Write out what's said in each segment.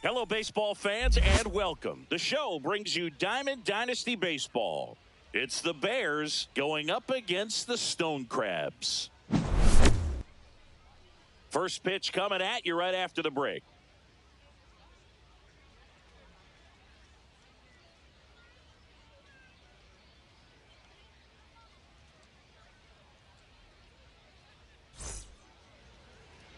Hello, baseball fans, and welcome. The show brings you Diamond Dynasty Baseball. It's the Bears going up against the Stone Crabs. First pitch coming at you right after the break.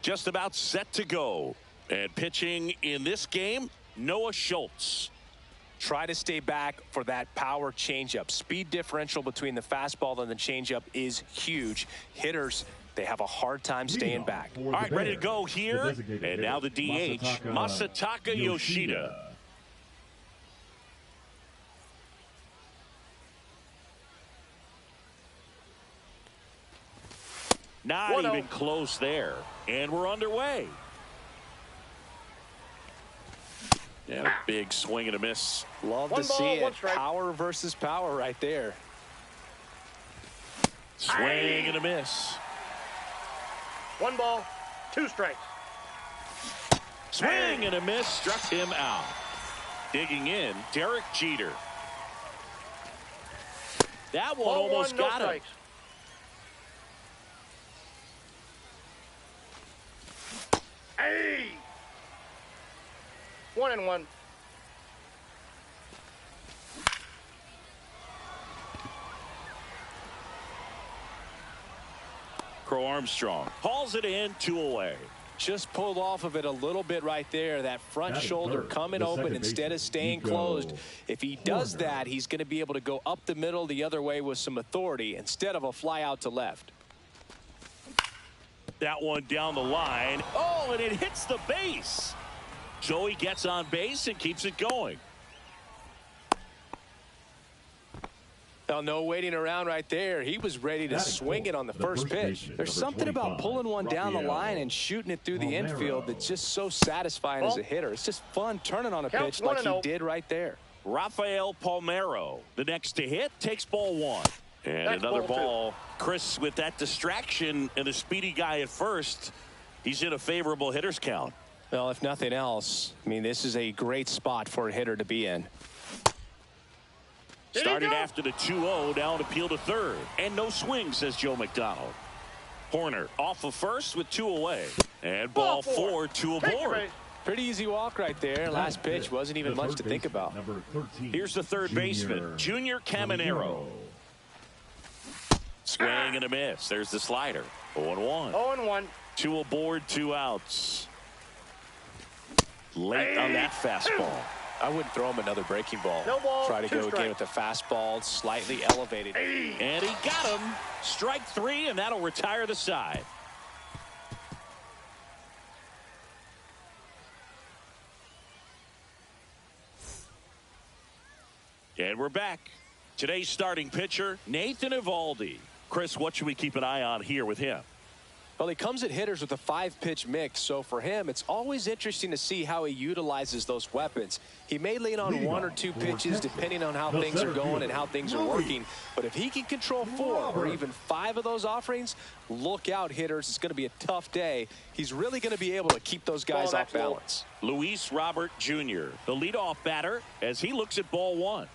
Just about set to go. And pitching in this game, Noah Schultz. Try to stay back for that power changeup. Speed differential between the fastball and the changeup is huge. Hitters, they have a hard time staying back. All right, ready to go here. And now the DH, Masataka Yoshida. Not even close there. And we're underway. And a big swing and a miss. Love to see it. Power versus power right there. Swing and a miss. 1 ball, 2 strikes. Swing and a miss. Struck him out. Digging in, Derek Jeter. That one almost got him. Hey! 1-1. Crow Armstrong hauls it in, 2 away. Just pulled off of it a little bit right there. That front shoulder coming open instead of staying closed. If he does that, he's going to be able to go up the middle the other way with some authority instead of a fly out to left. That one down the line. Oh, and it hits the base. So he gets on base and keeps it going. Well, no waiting around right there. He was ready to swing it on the first pitch. There's something about pulling one down the line and shooting it through the infield that's just so satisfying as a hitter. It's just fun turning on a pitch like he did right there. Rafael Palmeiro, the next to hit, takes ball 1. And another ball. Chris, with that distraction and a speedy guy at first, he's in a favorable hitter's count. Well, if nothing else, I mean, this is a great spot for a hitter to be in. Started after the 2-0, down appeal to third. And no swing, says Joe McDonald. Horner off of first with 2 away. And ball 4, 2 aboard. Pretty easy walk right there. Last pitch wasn't even much to think about. Here's the third baseman, Junior Caminero. Swing and a miss. There's the slider. 0-1. 0-1. 2 aboard, 2 outs. Late on that fastball. I wouldn't throw him another breaking ball. No ball, try to go strikes. again with the fastball, slightly elevated. And he got him. Strike 3, and that'll retire the side. And we're back. Today's starting pitcher, Nathan Eovaldi. Chris, what should we keep an eye on here with him? Well, he comes at hitters with a 5-pitch mix, so for him, it's always interesting to see how he utilizes those weapons. He may lean on 1 or 2 pitches depending on how things are going and how things are working, but if he can control 4 or even 5 of those offerings, look out, hitters. It's going to be a tough day. He's really going to be able to keep those guys off balance. Luis Robert Jr., the leadoff batter, as he looks at ball 1.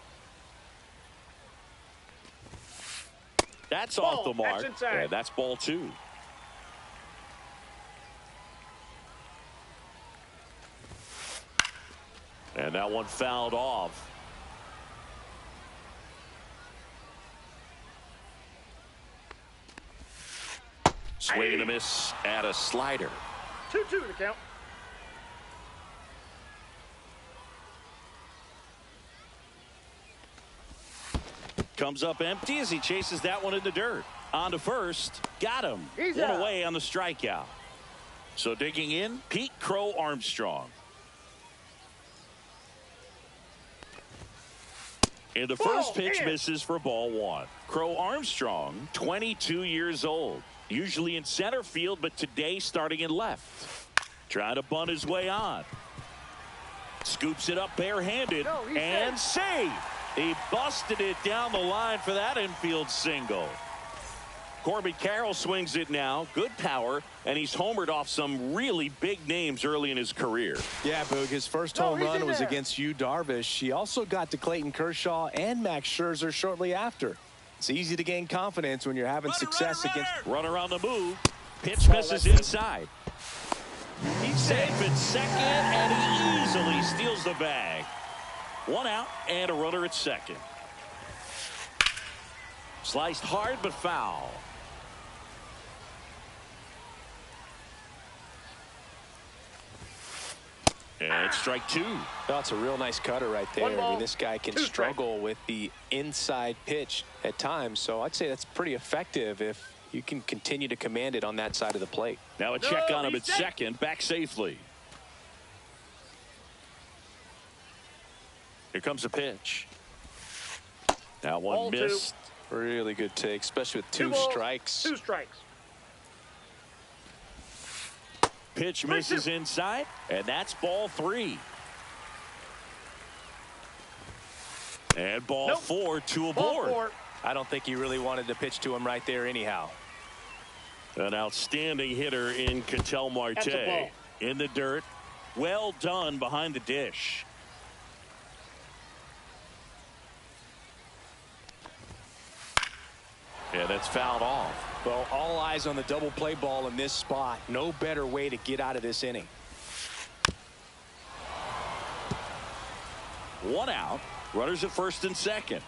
That's off the mark, and that's ball 2. And that one fouled off. Swing and a miss at a slider. 2-2 to count. Comes up empty as he chases that one in the dirt. On to first. Got him. He's 1 out. away on the strikeout. So digging in, Pete Crow Armstrong. And the first pitch misses for ball 1. Crow Armstrong, 22 years old. Usually in center field, but today starting in left. Trying to bunt his way on. Scoops it up barehanded and save. He busted it down the line for that infield single. Corbin Carroll swings it now. Good power, and he's homered off some really big names early in his career. Yeah, Boog, his first home run was against Yu Darvish. He also got to Clayton Kershaw and Max Scherzer shortly after. It's easy to gain confidence when you're having success against. Runner on the move. Pitch misses inside. He's safe at second, and he easily steals the bag. 1 out and a runner at second. Sliced hard but foul. And strike 2. That's a real nice cutter right there. I mean, this guy can struggle with the inside pitch at times, so I'd say that's pretty effective if you can continue to command it on that side of the plate. Now a check on him at second, back safely. Here comes a pitch. That one missed. Really good take, especially with 2 strikes. 2 strikes. Pitch misses inside, and that's ball 3. And ball 4, 2 aboard. I don't think he really wanted to pitch to him right there anyhow. An outstanding hitter in Ketel Marte. In the dirt. Well done behind the dish. Yeah, that's fouled off. Well, all eyes on the double play ball in this spot. No better way to get out of this inning. 1 out. Runners at first and second.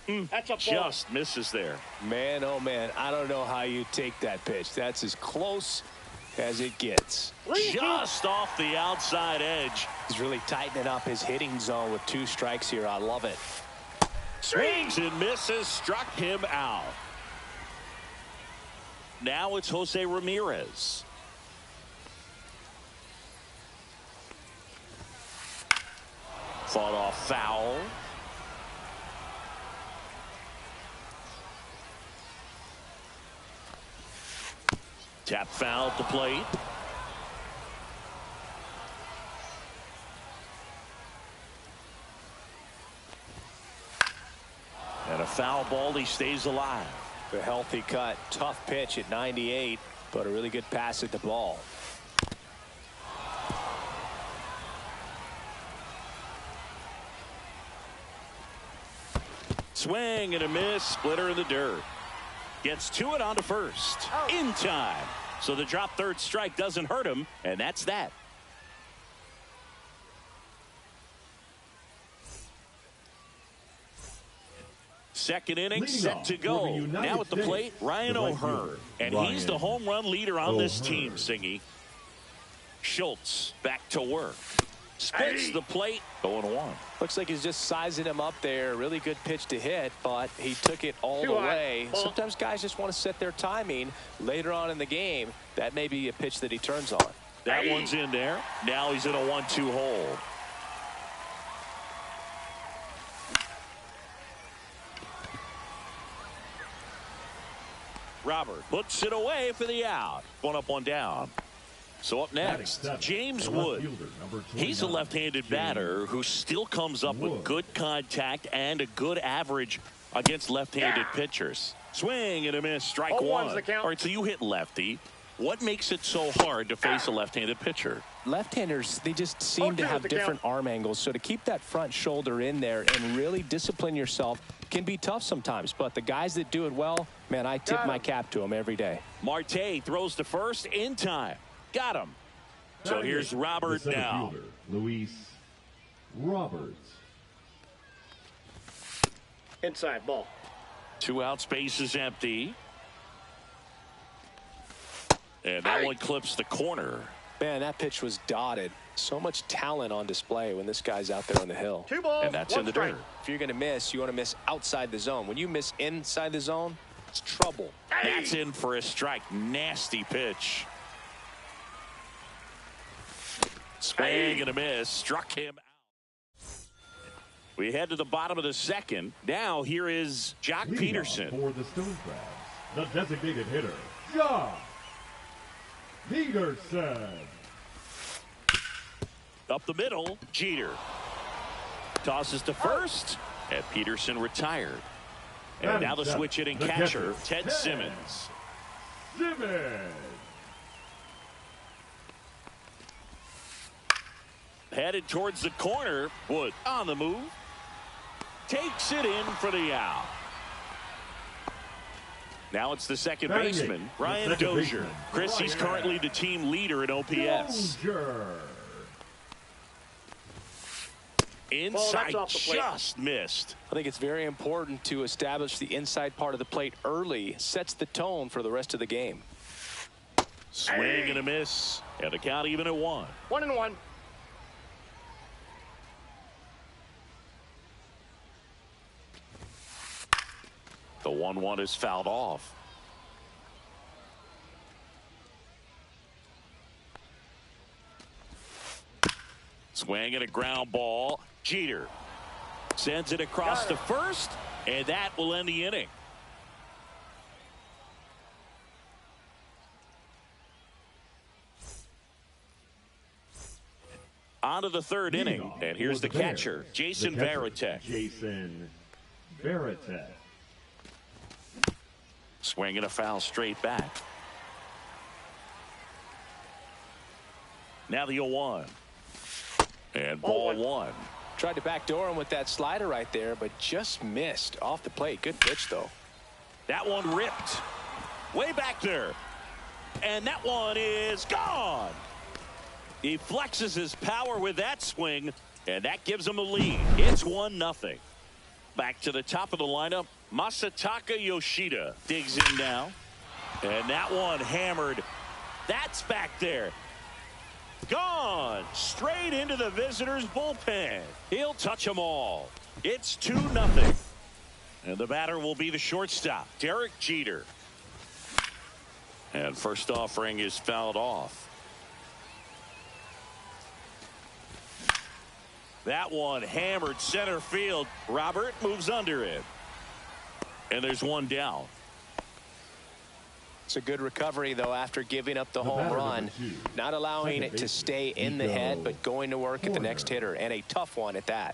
That's a ball. Just misses there. Man, oh man, I don't know how you take that pitch. That's as close as it gets. Just off the outside edge. He's really tightening up his hitting zone with 2 strikes here. I love it. Swings and misses, struck him out. Now it's Jose Ramirez. Fought off foul. Tap foul at the plate. And a foul ball, he stays alive. A healthy cut, tough pitch at 98, but a really good pass at the ball. Swing and a miss, splitter in the dirt. Gets to it onto first. In time. So the drop third strike doesn't hurt him, and that's that. Second inning set to go. Now at the plate, Ryan O'Hearn. And he's the home run leader on this team, Singy. Schultz back to work. Spits the plate, 0-1. Looks like he's just sizing him up there. Really good pitch to hit, but he took it all the way. Sometimes guys just want to set their timing later on in the game. That may be a pitch that he turns on. That one's in there. Now he's in a 1-2 hole. Robert puts it away for the out. 1 up, 1 down. So up next, James Wood. He's a left-handed batter who still comes up with good contact and a good average against left-handed pitchers. Swing and a miss, strike 1. All right, so you hit lefty. What makes it so hard to face a left-handed pitcher? Left-handers, they just seem to have different arm angles. So to keep that front shoulder in there and really discipline yourself can be tough sometimes. But the guys that do it well, man, I tip my cap to them every day. Marte throws to first in time. Got him. So here's Robert now. Luis Roberts. Inside ball. 2 out, space is empty. And that one clips the corner. Man, that pitch was dotted. So much talent on display when this guy's out there on the hill. 2 balls, and that's in the dirt. If you're going to miss, you want to miss outside the zone. When you miss inside the zone, it's trouble. That's in for a strike. Nasty pitch. Swing and a miss. Struck him out. We head to the bottom of the second. Now here is Jock Peterson. For the Stone Crabs, the designated hitter, Jock Peterson. Up the middle, Jeter. Tosses to first, and Peterson retired. And now the switch hitting catcher, Ted Simmons. Headed towards the corner. Wood on the move. Takes it in for the out. Now it's the second baseman, Ryan Dozier. Chris, he's currently the team leader in OPS. Inside, just missed. I think it's very important to establish the inside part of the plate early. Sets the tone for the rest of the game. Swing and a miss. And the count even at 1. 1-1. The 1-1 is fouled off. Swing and a ground ball. Jeter sends it across to first, and that will end the inning. On to the third inning, and here's the catcher, Jason Varitek. Swing and a foul straight back. Now the 0-1. And ball 1. Tried to backdoor him with that slider right there, but just missed off the plate. Good pitch, though. That one ripped way back there. And that one is gone. He flexes his power with that swing, and that gives him a lead. It's 1-0. Back to the top of the lineup. Masataka Yoshida digs in now. And that one hammered. That's back there. Gone straight into the visitors' bullpen. He'll touch them all. It's 2-0. And the batter will be the shortstop, Derek Jeter. And first offering is fouled off. That one hammered center field. Robert moves under it. And there's one down. It's a good recovery, though, after giving up the home run. Not allowing it to stay in the head, but going to work at the next hitter. And a tough one at that.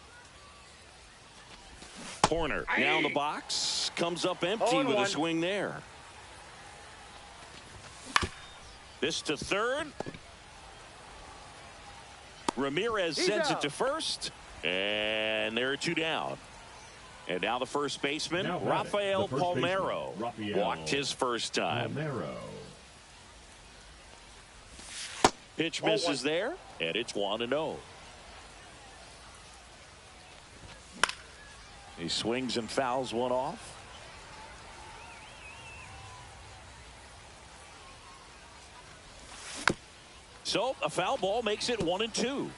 Corner down the box. Comes up empty with a swing there. This to third. Ramirez sends it to first. And there are 2 down. And now the first baseman, Rafael Palmeiro, walked his first time. Pitch misses there, and it's 1-0. He swings and fouls one off. So a foul ball makes it 1-2.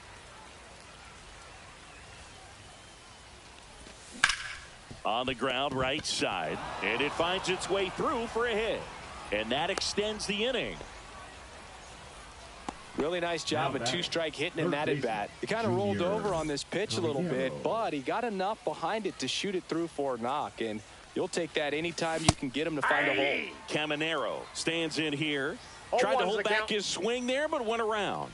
On the ground right side, and it finds its way through for a hit, and that extends the inning. Really nice job of 2-strike hitting in that at bat. He kind of rolled over on this pitch a little bit, but he got enough behind it to shoot it through for a knock, and you'll take that anytime you can get him to find a hole. Caminero stands in here, tried to hold back his swing there, but went around.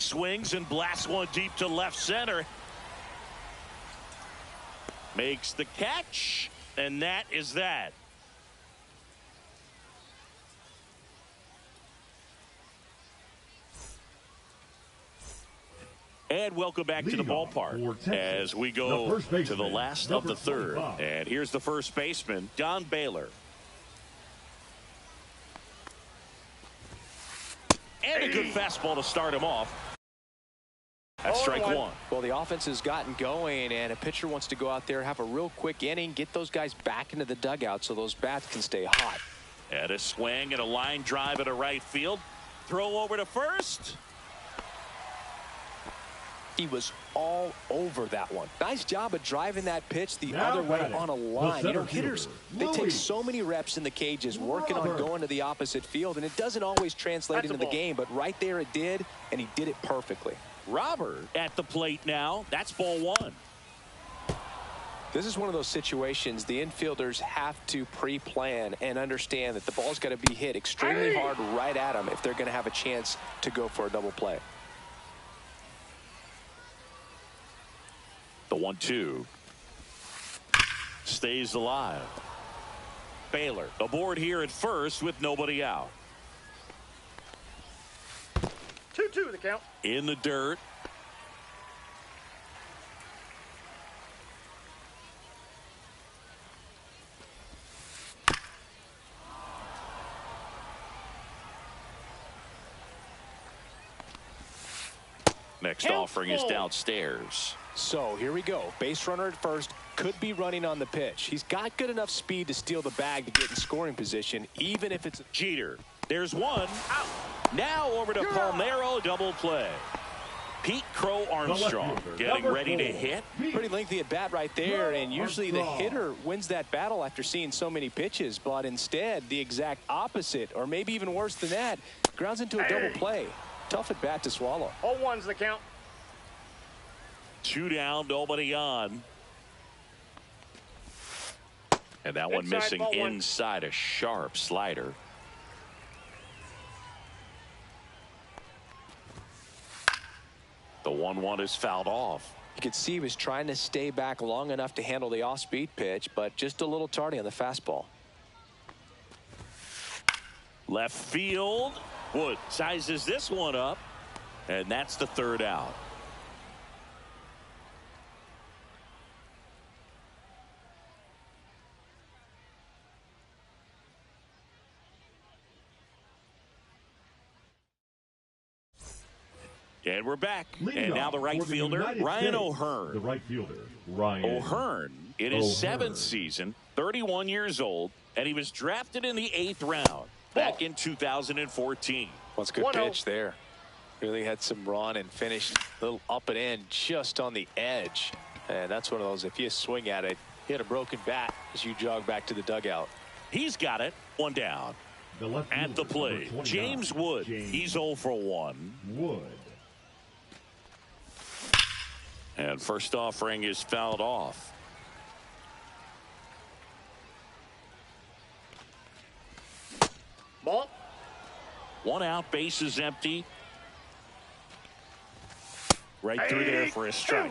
Swings and blasts one deep to left center. Makes the catch, and that is that. And welcome back to the ballpark as we go to the last of the third. And here's the first baseman, Don Baylor. And a good fastball to start him off. That's strike 1. Well, the offense has gotten going, and a pitcher wants to go out there, have a real quick inning, get those guys back into the dugout so those bats can stay hot. And a swing and a line drive at a right field. Throw over to first. He was all over that one. Nice job of driving that pitch the other way on a line. You know, hitters, they take so many reps in the cages working on going to the opposite field, and it doesn't always translate into the game, but right there it did, and he did it perfectly. Robert at the plate now. That's ball 1. This is one of those situations the infielders have to pre-plan and understand that the ball's got to be hit extremely hard right at them if they're going to have a chance to go for a double play. The 1-2. stays alive. Baylor aboard here at first with nobody out. 2-2 the count. In the dirt. Next offering is downstairs. So here we go. Base runner at first, could be running on the pitch. He's got good enough speed to steal the bag to get in scoring position, even if it's Jeter. There's one. Out. Now over to Palmeiro, double play. Pete Crow Armstrong getting ready to hit. Pretty lengthy at bat right there, and usually the hitter wins that battle after seeing so many pitches, but instead the exact opposite, or maybe even worse than that, grounds into a double play. Tough at bat to swallow. 0-1's the count. 2 down, nobody on. And that one missing inside, a sharp slider. The 1-1 is fouled off. You could see he was trying to stay back long enough to handle the off-speed pitch, but just a little tardy on the fastball. Left field. Wood sizes this one up, and that's the 3rd out. And we're back. And now the right fielder, Ryan O'Hearn. The right fielder, Ryan O'Hearn in his 7th season, 31 years old, and he was drafted in the 8th round back in 2014. Well, it's a good pitch there. Really had some run and finished a little up and in just on the edge. And that's one of those, if you swing at it, hit a broken bat as you jog back to the dugout. He's got it. 1 down. At the plate, James Wood. He's 0 for 1. Wood. And first offering is fouled off. Ball. 1 out, base is empty. Right through there for a strike.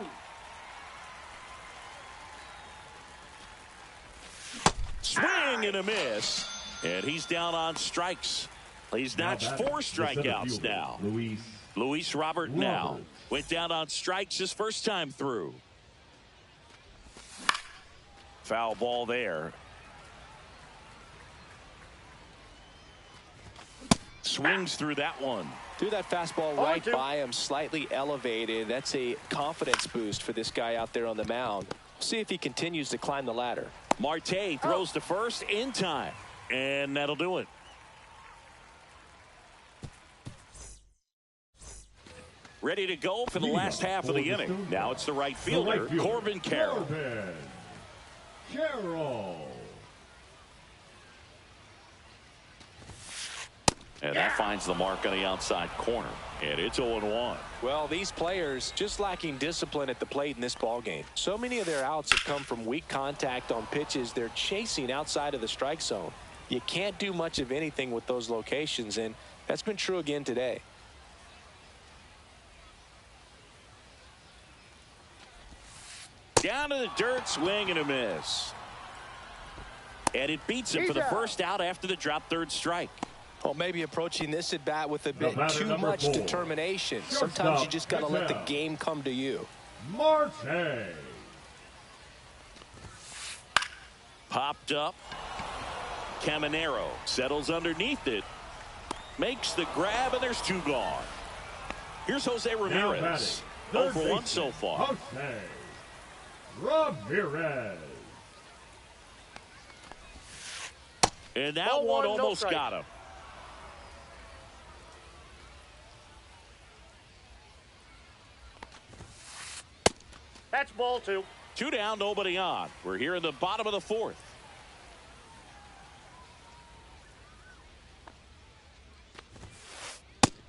Swing and a miss. And he's down on strikes. He's notched 4 strikeouts now. Luis Robert now went down on strikes his first time through. Foul ball there. Swings through that one. Threw that fastball right by him, slightly elevated. That's a confidence boost for this guy out there on the mound. See if he continues to climb the ladder. Marte throws to first in time, and that'll do it. Ready to go for the last half of the inning. Now it's the right fielder, Corbin Carroll. And that finds the mark on the outside corner. And it's 0-1. Well, these players just lacking discipline at the plate in this ballgame. So many of their outs have come from weak contact on pitches they're chasing outside of the strike zone. You can't do much of anything with those locations, and that's been true again today. Down to the dirt, swing and a miss. And it beats him for the first out after the drop 3rd strike. Well, maybe approaching this at bat with a bit too much determination. Sometimes you just got to let the game come to you. Marte. Popped up. Caminero settles underneath it. Makes the grab, and there's 2 gone. Here's Jose Ramirez. 0 for 1 so far. Jose Ramirez. And that one almost got him. That's ball 2. 2 down, nobody on. We're here in the bottom of the 4th.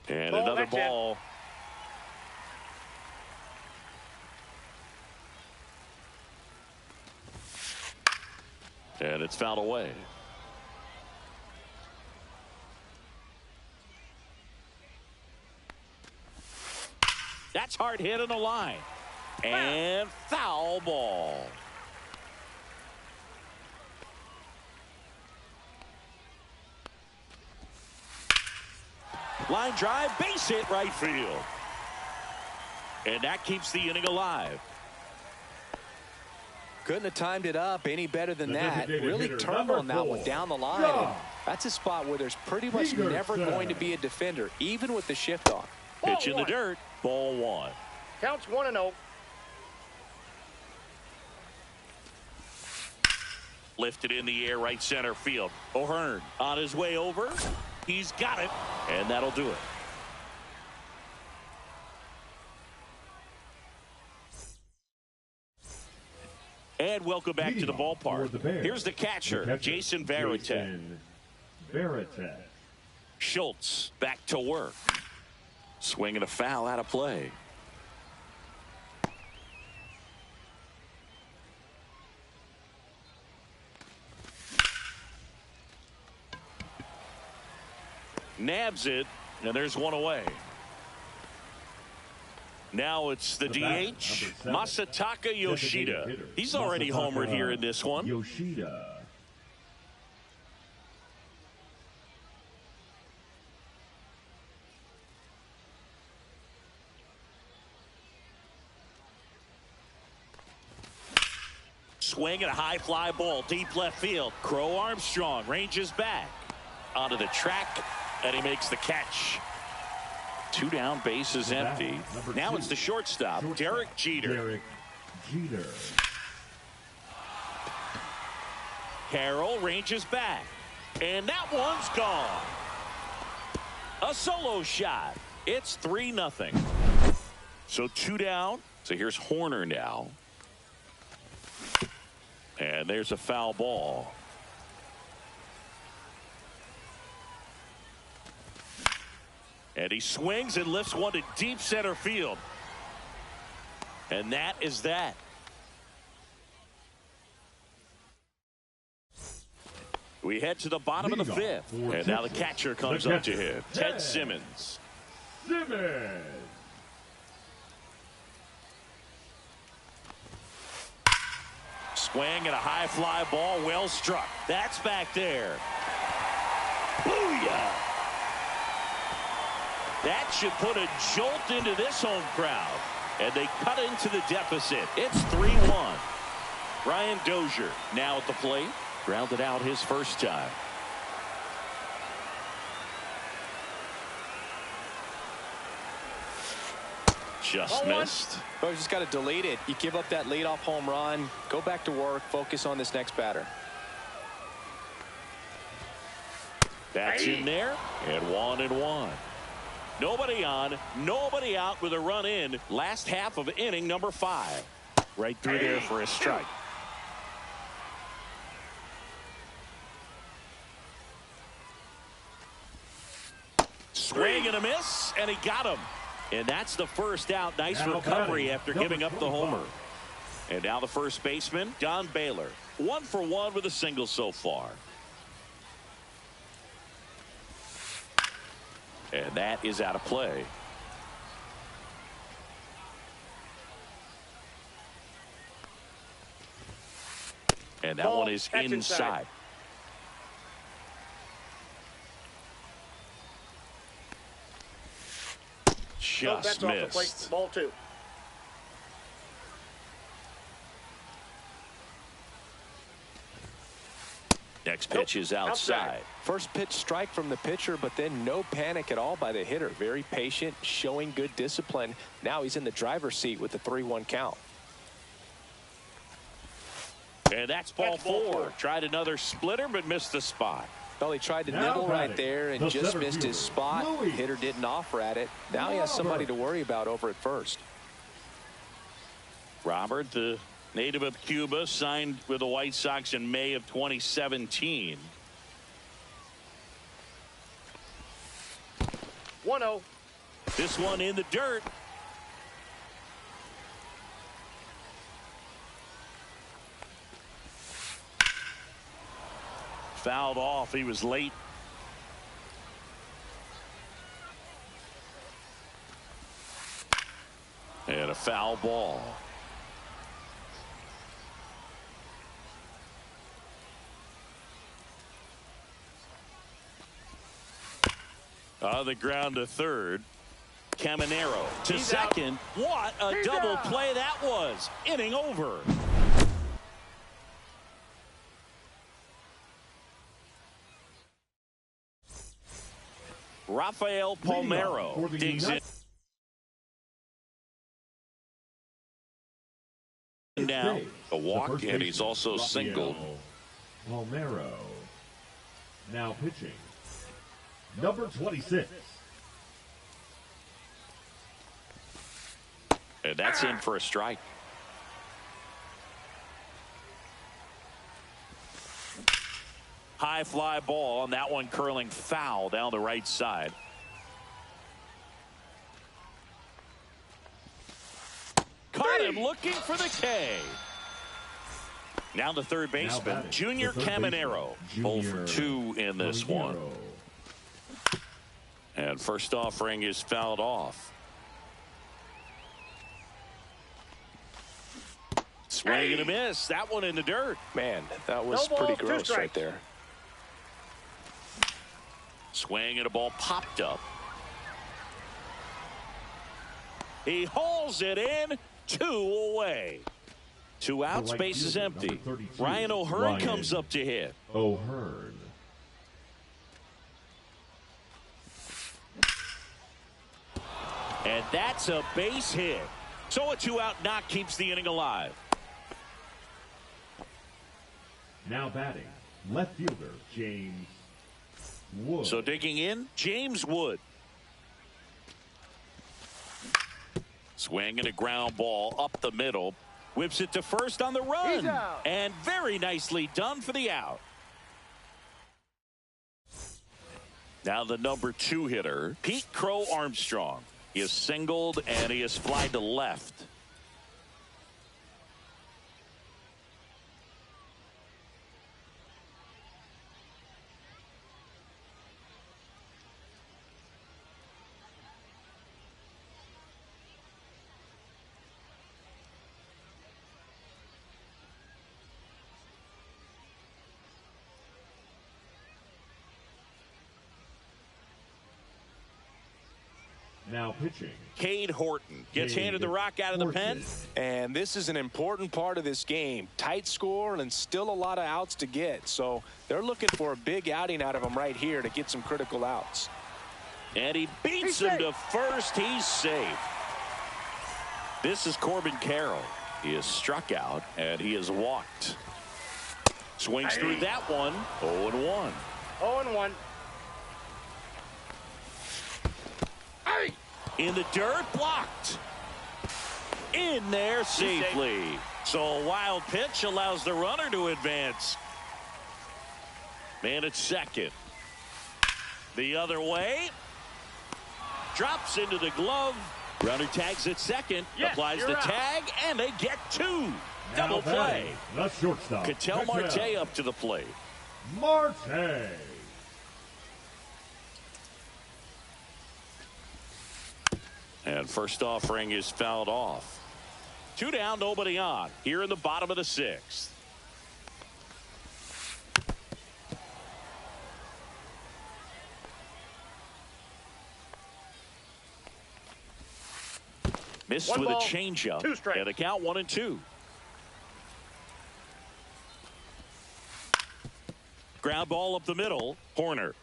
And another ball. And it's fouled away. That's hard hit on the line. And foul ball. Line drive, base hit right field. And that keeps the inning alive. Couldn't have timed it up any better than that. Really hitter, turned on that one down the line. And that's a spot where there's pretty much never going to be a defender, even with the shift on. Pitch in the dirt, ball one. Counts 1-0. Lifted in the air, right center field. O'Hearn on his way over. He's got it, and that'll do it. And welcome back to the ballpark. Here's the catcher, Jason Varitek. Schultz back to work. Swinging a foul out of play. Nabs it, and there's one away. Now it's the DH, Masataka Yoshida. He's already homered here in this one. Yoshida. Swing and a high fly ball, deep left field. Crow Armstrong ranges back onto the track, and he makes the catch. 2 down, bases empty. Now it's the shortstop, Derek Jeter. Carroll ranges back, and that one's gone. A solo shot. It's 3-0. So 2 down. So here's Horner now. And there's a foul ball. And he swings and lifts one to deep center field. And that is that. We head to the bottom of the 5th. And now the catcher comes up to him, Ted Simmons. Swing and a high fly ball, well struck. That's back there. Booyah! That should put a jolt into this home crowd. And they cut into the deficit. It's 3-1. Brian Dozier now at the plate. Grounded out his first time. Just missed. Oh, you just got to delete it. You give up that leadoff home run. Go back to work. Focus on this next batter. That's in there. And 1-1. Nobody on, nobody out with a run in. Last half of inning number 5. Right through there for a strike. Swing and a miss, and he got him. And that's the first out. Nice recovery after giving up the homer. And now the first baseman, Don Baylor. 1 for 1 with a single so far. And that is out of play. And that one is inside. Just missed. Ball 2. Next pitch is outside. First pitch strike from the pitcher, but then no panic at all by the hitter. Very patient, showing good discipline. Now he's in the driver's seat with the 3-1 count. And that's ball 4. Tried another splitter, but missed the spot. Well, he tried to nibble right there and just missed his spot. Hitter didn't offer at it. Now he has somebody to worry about over at first. Robert, the native of Cuba, signed with the White Sox in May of 2017. 1-0. This one in the dirt. Fouled off. He was late. And a foul ball. On the ground to third. Caminero to He's second. out. What a He's double out. play that was. Inning over. Rafael Palmeiro digs in down. A walk, and he's also singled. Palmeiro. Now pitching. Number 26. And that's in for a strike. High fly ball, and that one curling foul down the right side. Caught him looking for the K. Now the third baseman, Junior Caminero. 0 for 2 in this one. And first offering is fouled off. Swing and a miss. That one in the dirt. Man, that was No ball, pretty 2 gross strikes. right there. Swing and a ball popped up. He hauls it in. 2 away. 2 outs, base is empty. Ryan O'Hearn comes up to hit. O'Hearn. And that's a base hit. So a 2-out knock keeps the inning alive. Now batting. Left fielder, James Wood. So digging in, James Wood. Swing and a ground ball up the middle. Whips it to first on the run. He's out. And very nicely done for the out. Now the number 2 hitter, Pete Crow Armstrong. He is singled and he is flied to left. Now pitching. Cade Horton gets handed the rock out of the pen. And this is an important part of this game. Tight score and still a lot of outs to get. So they're looking for a big outing out of him right here to get some critical outs. And he beats him to first. He's safe. This is Corbin Carroll. He is struck out and he is walked. Swings through that one. 0-1. 0-1. In the dirt, blocked. In there safely. So a wild pitch allows the runner to advance. Man at second. The other way. Drops into the glove. Runner tags at second. Yes, applies you're the out. tag, and they get 2. Now Double play. batting, the shortstop. Ketel Marte up to the plate. Marte. And first offering is fouled off. 2 down, nobody on. Here in the bottom of the 6th. Missed 1 with a ball, changeup. 2 strikes. And a count 1-2. Ground ball up the middle. Horner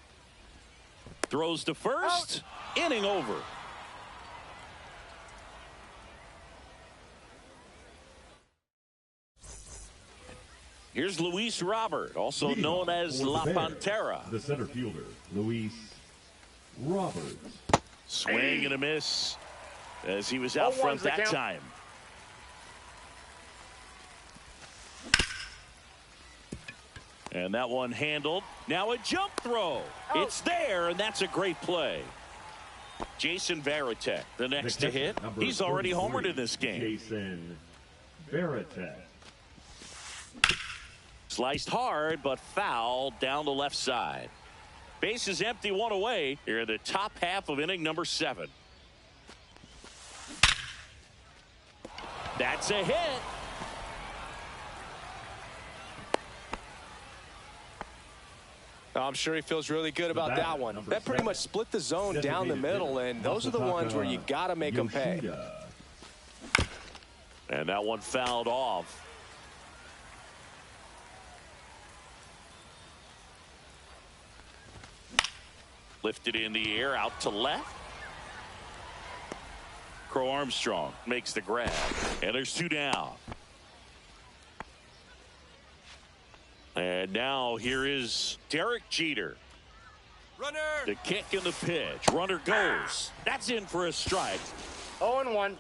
throws to first. Inning over. Here's Luis Robert, also Leading known off as for the La Bears, Pantera. The center fielder, Luis Robert. Swing and a miss as he was out 0-1's front the that count. time. And that one handled. Now a jump throw. It's there, and that's a great play. Jason Varitek, the next to catcher, hit. number He's already 33, homered in this game. Jason Varitek. Sliced hard, but foul down the left side. Base is empty, 1 away. Here in the top half of inning number 7. That's a hit. I'm sure he feels really good about that one. That pretty much split the zone down the middle, and those are the ones where you got to make them pay. And that one fouled off. Lifted in the air, out to left. Crow Armstrong makes the grab, and there's 2 down. And now here is Derek Jeter. Runner. The kick and the pitch. Runner goes. That's in for a strike. 0-1.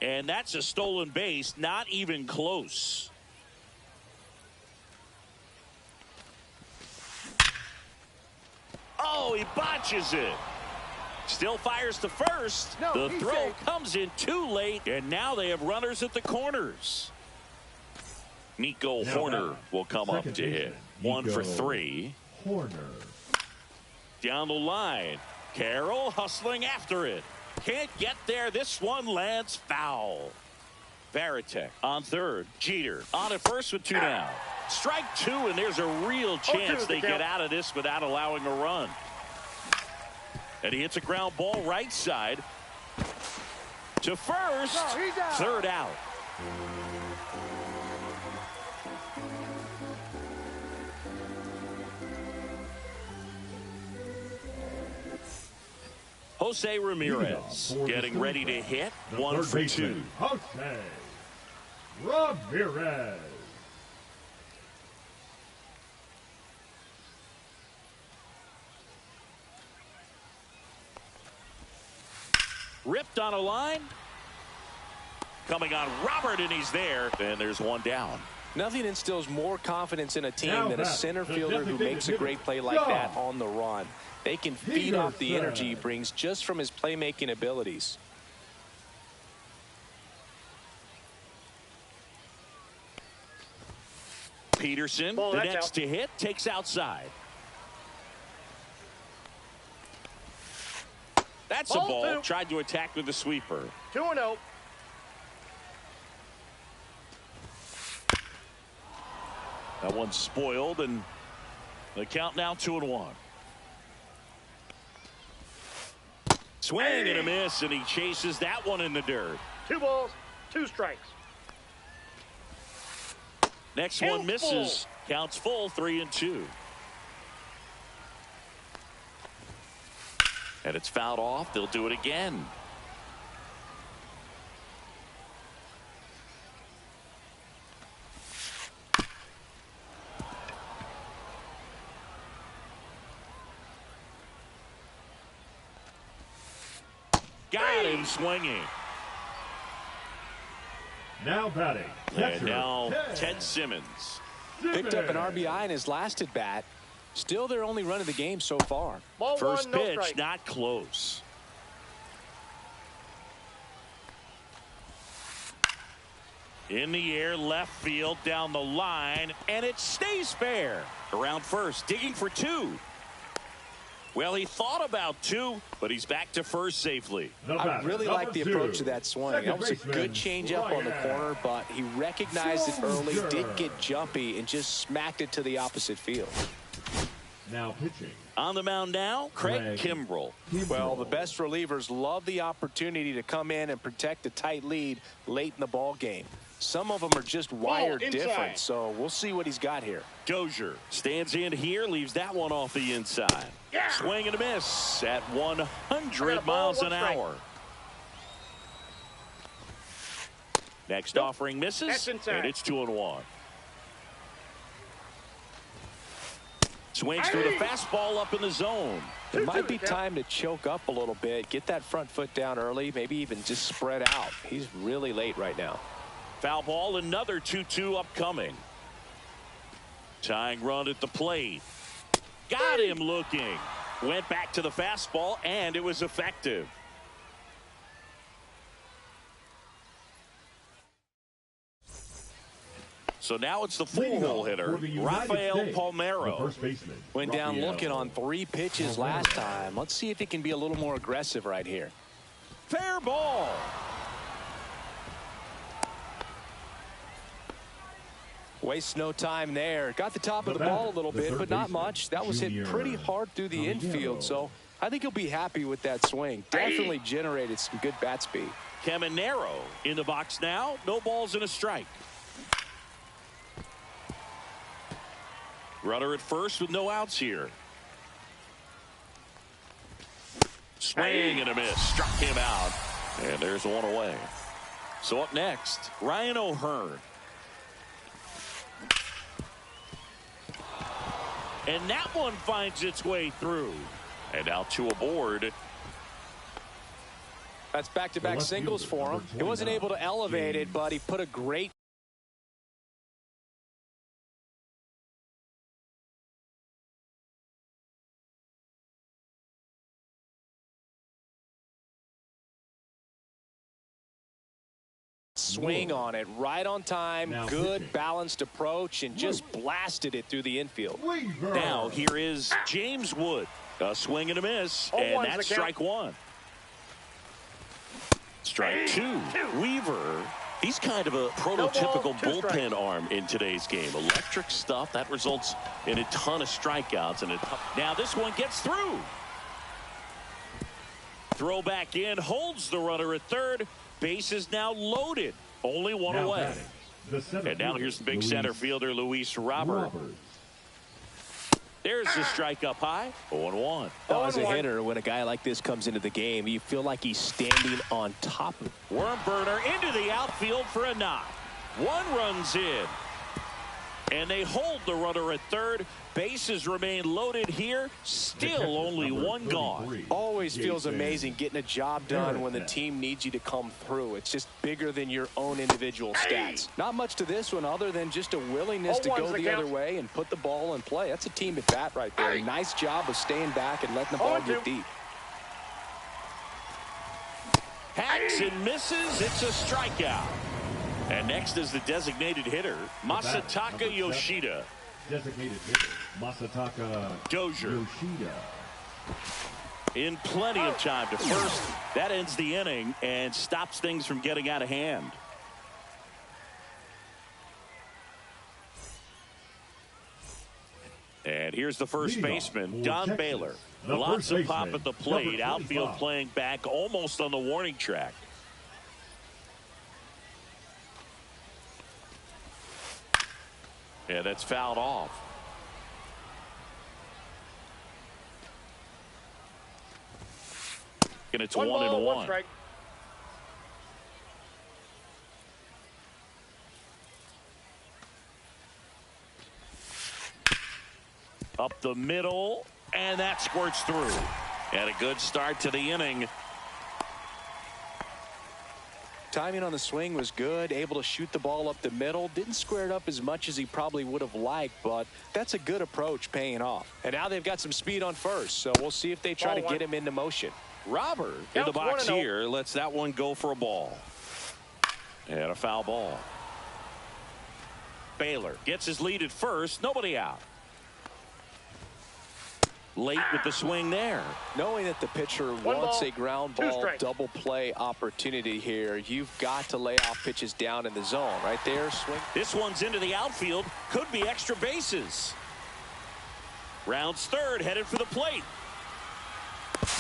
And that's a stolen base, not even close. Oh, he botches it. Still fires to first. The throw comes in too late, and now they have runners at the corners. Nico Horner will come up to hit. 1 for 3. Horner. Down the line. Carroll hustling after it. Can't get there. This one lands foul. Varitek on third. Jeter on at first with 2 down. Strike 2, and there's a real chance they get out of this without allowing a run. And he hits a ground ball right side to first. Third out. Jose Ramirez getting ready to hit. 1 for 2. Jose Ramirez. Ripped on a line. Coming on Robert, and he's there. And there's 1 down. Nothing instills more confidence in a team than a center fielder who makes a great play like that on the run. They can feed off the energy he brings just from his playmaking abilities. Peterson, the next to hit, takes outside. That's a ball. Tried to attack with the sweeper. 2-0. That one's spoiled, and the count now 2-1. Swing and a miss, and he chases that one in the dirt. 2 balls, 2 strikes. Next one misses. Counts full, 3-2. And it's fouled off. They'll do it again. Got him swinging. Now batting. And now Ted Simmons. Picked up an RBI in his last at bat. Still their only run of the game so far. Ball First 1, no pitch, strike. not close. In the air, left field, down the line, and it stays fair. Around first, digging for 2. Well, he thought about 2, but he's back to first safely. I really like the approach to that swing. That was a good changeup on the corner, but he recognized it early, did get jumpy, and just smacked it to the opposite field. Now pitching. On the mound now, Craig Kimbrell. Well, the best relievers love the opportunity to come in and protect a tight lead late in the ball game. Some of them are just wired different, so we'll see what he's got here. Dozier stands in here, leaves that one off the inside. Swing and a miss at 100 miles an hour. Next offering misses, and it's 2-1. Swings through the fastball up in the zone. It might be time to choke up a little bit, get that front foot down early, maybe even just spread out. He's really late right now. Foul ball, another 2-2 upcoming. Tying run at the plate. Got him looking. Went back to the fastball, and it was effective. So now it's the full-hole hitter, Rafael Palmeiro. Went down looking on 3 pitches last time. Let's see if he can be a little more aggressive right here. Fair ball. Waste no time there. Got the top of the ball a little bit, but not much. That was hit pretty hard through the infield, so I think he'll be happy with that swing. Definitely generated some good bat speed. Caminero in the box now. No balls and a strike. Runner at first with no outs here. Swing and a miss. Struck him out. And there's one away. So up next, Ryan O'Hearn. And that one finds its way through. And now two aboard. That's back-to-back singles for him. He wasn't able to elevate it, but he put a great swing on it, right on time, good balanced approach, and just blasted it through the infield. Now here is James Wood. A swing and a miss, and that's strike one. Strike two. Weaver. He's kind of a prototypical bullpen arm in today's game. Electric stuff that results in a ton of strikeouts. And now this one gets through. Throw back in, holds the runner at third. Base is now loaded. Only one away. And now here's the big center fielder, Luis Robert. There's the strike up high. 0-1. As a hitter, when a guy like this comes into the game, you feel like he's standing on top of it. Worm burner into the outfield for a knock. One runs in. And they hold the runner at third. Bases remain loaded here. Still only one gone. Always feels amazing getting a job done when the team needs you to come through. It's just bigger than your own individual stats. Not much to this one other than just a willingness to go the other way and put the ball in play. That's a team at bat right there. Nice job of staying back and letting the ball get deep. Hacks and misses. It's a strikeout. And next is the designated hitter, Masataka Yoshida. Designated hitter, Masataka Dozier. Yoshida. In plenty of time to first. That ends the inning and stops things from getting out of hand. And here's the first baseman, Don Baylor. Lots of pop at the plate. Outfield playing back almost on the warning track. Yeah, that's fouled off. And it's 1-1. Up the middle, and that squirts through. And a good start to the inning. Timing on the swing was good, able to shoot the ball up the middle. Didn't square it up as much as he probably would have liked, but that's a good approach paying off. And now they've got some speed on first, so we'll see if they try to get him into motion. Robert in the box here lets that one go for a ball. And a foul ball. Baylor gets his lead at first. Nobody out. Late with the swing there. Knowing that the pitcher wants a ground ball double play opportunity here, you've got to lay off pitches down in the zone. Right there, swing. This one's into the outfield. Could be extra bases. Rounds third, headed for the plate.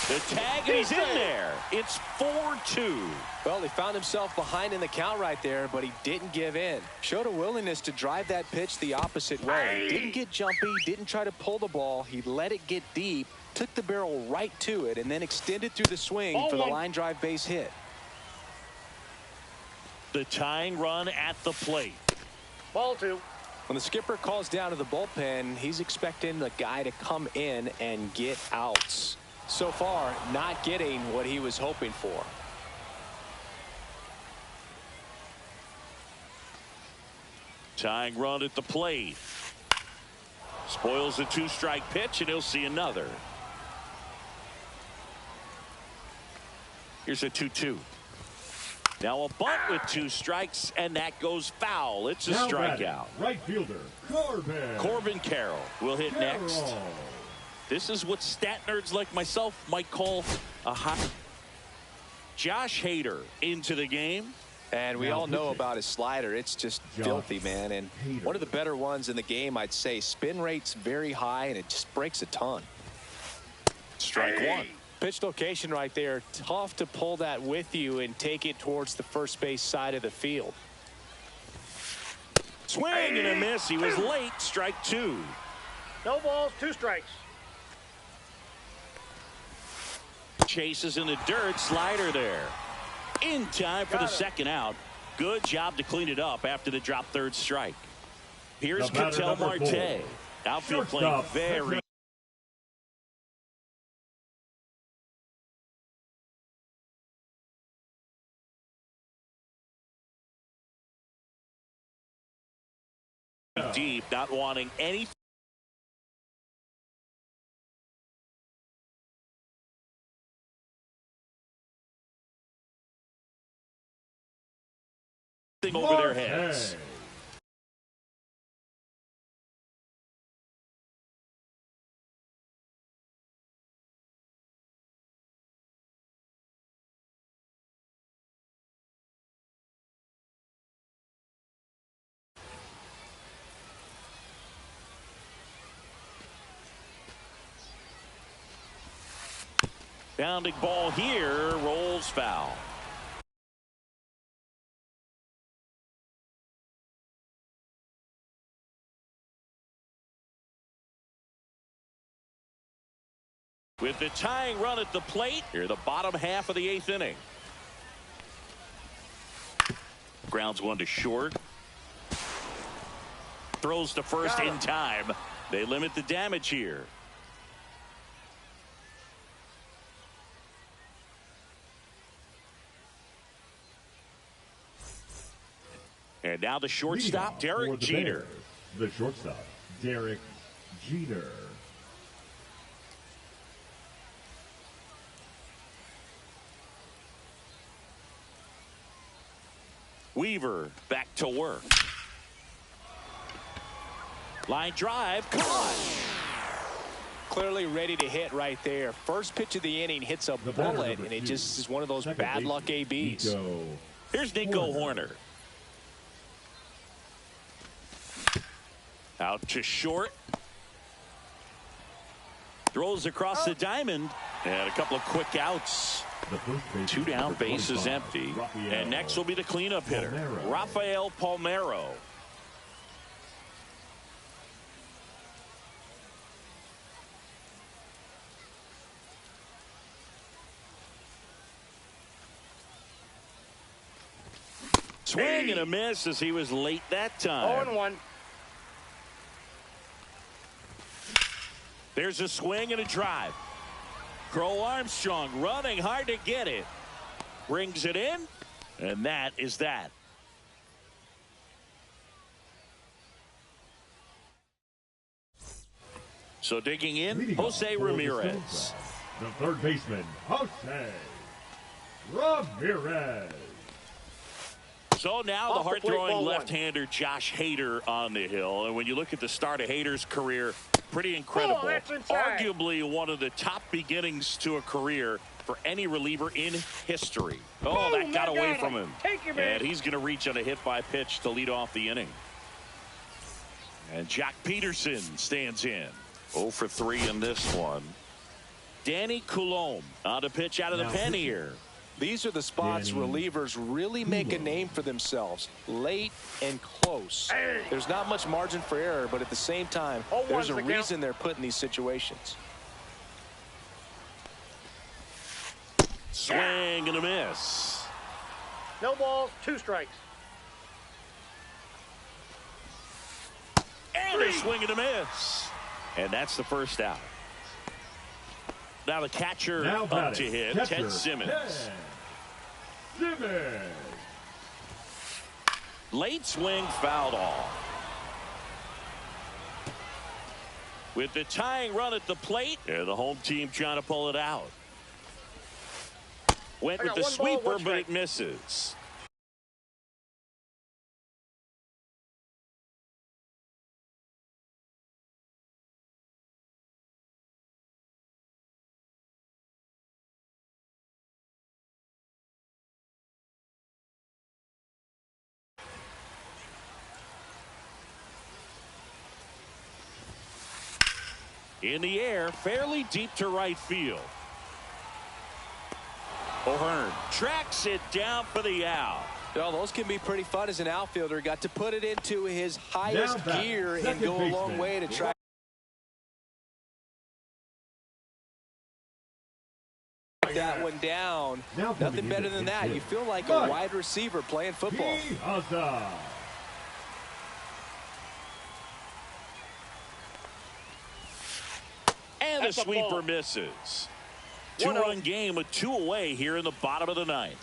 The tag, and he's in there. It's 4-2. Well, he found himself behind in the count right there, but he didn't give in. Showed a willingness to drive that pitch the opposite way. Didn't get jumpy, didn't try to pull the ball. He let it get deep, took the barrel right to it, and then extended through the swing for the line drive base hit. The tying run at the plate. Ball two. When the skipper calls down to the bullpen, he's expecting the guy to come in and get outs. So far, not getting what he was hoping for. Tying run at the plate. Spoils the two-strike pitch, and he'll see another. Here's a 2-2. Now a bunt with two strikes, and that goes foul. It's a strikeout. Right fielder, Corbin Carroll will hit next. This is what stat nerds like myself might call a hot. Josh Hader into the game. And we all know about his slider. It's just filthy, man. And one of the better ones in the game, I'd say. Spin rate's very high, and it just breaks a ton. Strike one. Pitch location right there. Tough to pull that with you and take it towards the first base side of the field. Swing and a miss. He was late. Strike two. No balls, 2 strikes. Chases in the dirt. Slider there. In time for the second out. Good job to clean it up after the drop third strike. Here's Ketel Marte. Outfield playing very deep, not wanting anything over their heads. Bounding ball here, rolls foul. With the tying run at the plate, here the bottom half of the 8th inning. Grounds one to short. Throws to first in time. They limit the damage here. And now the shortstop, Derek Jeter. The shortstop, Derek Jeter. Weaver back to work. Line drive, caught. Clearly ready to hit right there. First pitch of the inning hits a bullet, and it just is one of those bad luck ABs. Here's Nico Horner. Out to short. Throws across the diamond. And a couple of quick outs. 2 down, base is empty. And next will be the cleanup hitter, Rafael Palmeiro. Swing and a miss as he was late that time. 0-1. There's a swing and a drive. Crow Armstrong running hard to get it. Brings it in, and that is that. So digging in, Jose Ramirez. The third baseman, Jose Ramirez. So now the hard-throwing left-hander Josh Hader on the hill. And when you look at the start of Hader's career, pretty incredible. Arguably one of the top beginnings to a career for any reliever in history. Oh, that got away from him. And he's going to reach on a hit-by pitch to lead off the inning. And Jack Peterson stands in. 0 for 3 in this one. Danny Coulombe on to pitch out of the pen here. These are the spots relievers really make a name for themselves. Late and close. There's not much margin for error, but at the same time, there's a reason they're put in these situations. Swing and a miss. No balls, 2 strikes. And a swing and a miss. And that's the first out. Now the catcher up to hit, Ted Simmons. Late swing, fouled off. With the tying run at the plate, and the home team trying to pull it out. Went with the sweeper, but it misses. In the air, fairly deep to right field. O'Hearn tracks it down for the out. Well, those can be pretty fun as an outfielder. Got to put it into his highest gear and go a long way to try. That one down. Nothing better than that. You feel like a wide receiver playing football. And the sweeper misses. Two-run game with 2 away here in the bottom of the 9th.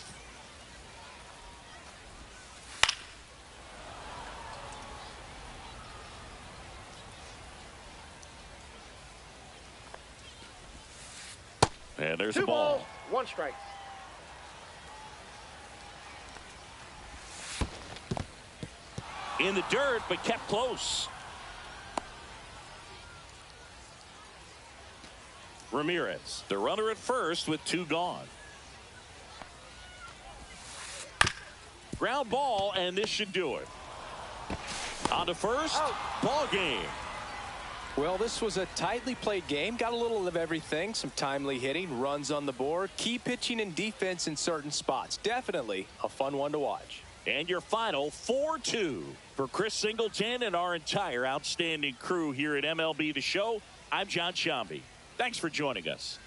And there's a ball. 2 balls, 1 strike. In the dirt, but kept close. Ramirez, the runner at first with 2 gone. Ground ball, and this should do it. On to first, ball game. Well, this was a tightly played game. Got a little of everything. Some timely hitting, runs on the board, key pitching and defense in certain spots. Definitely a fun one to watch. And your final 4-2. For Chris Singleton and our entire outstanding crew here at MLB The Show, I'm John Shambi. Thanks for joining us.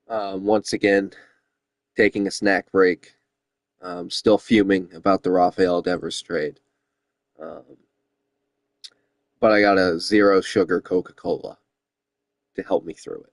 Once again, taking a snack break. Still fuming about the Rafael Devers trade. Um, but I got a zero sugar Coca-Cola to help me through it.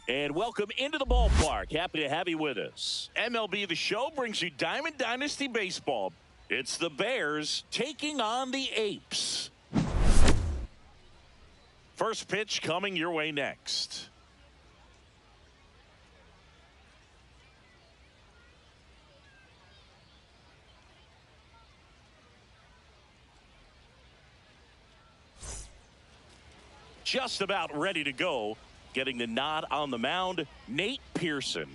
And welcome into the ballpark. Happy to have you with us. MLB The Show brings you Diamond Dynasty Baseball. It's the Bears taking on the Apes. First pitch coming your way next. Just about ready to go. Getting the nod on the mound, Nate Pearson.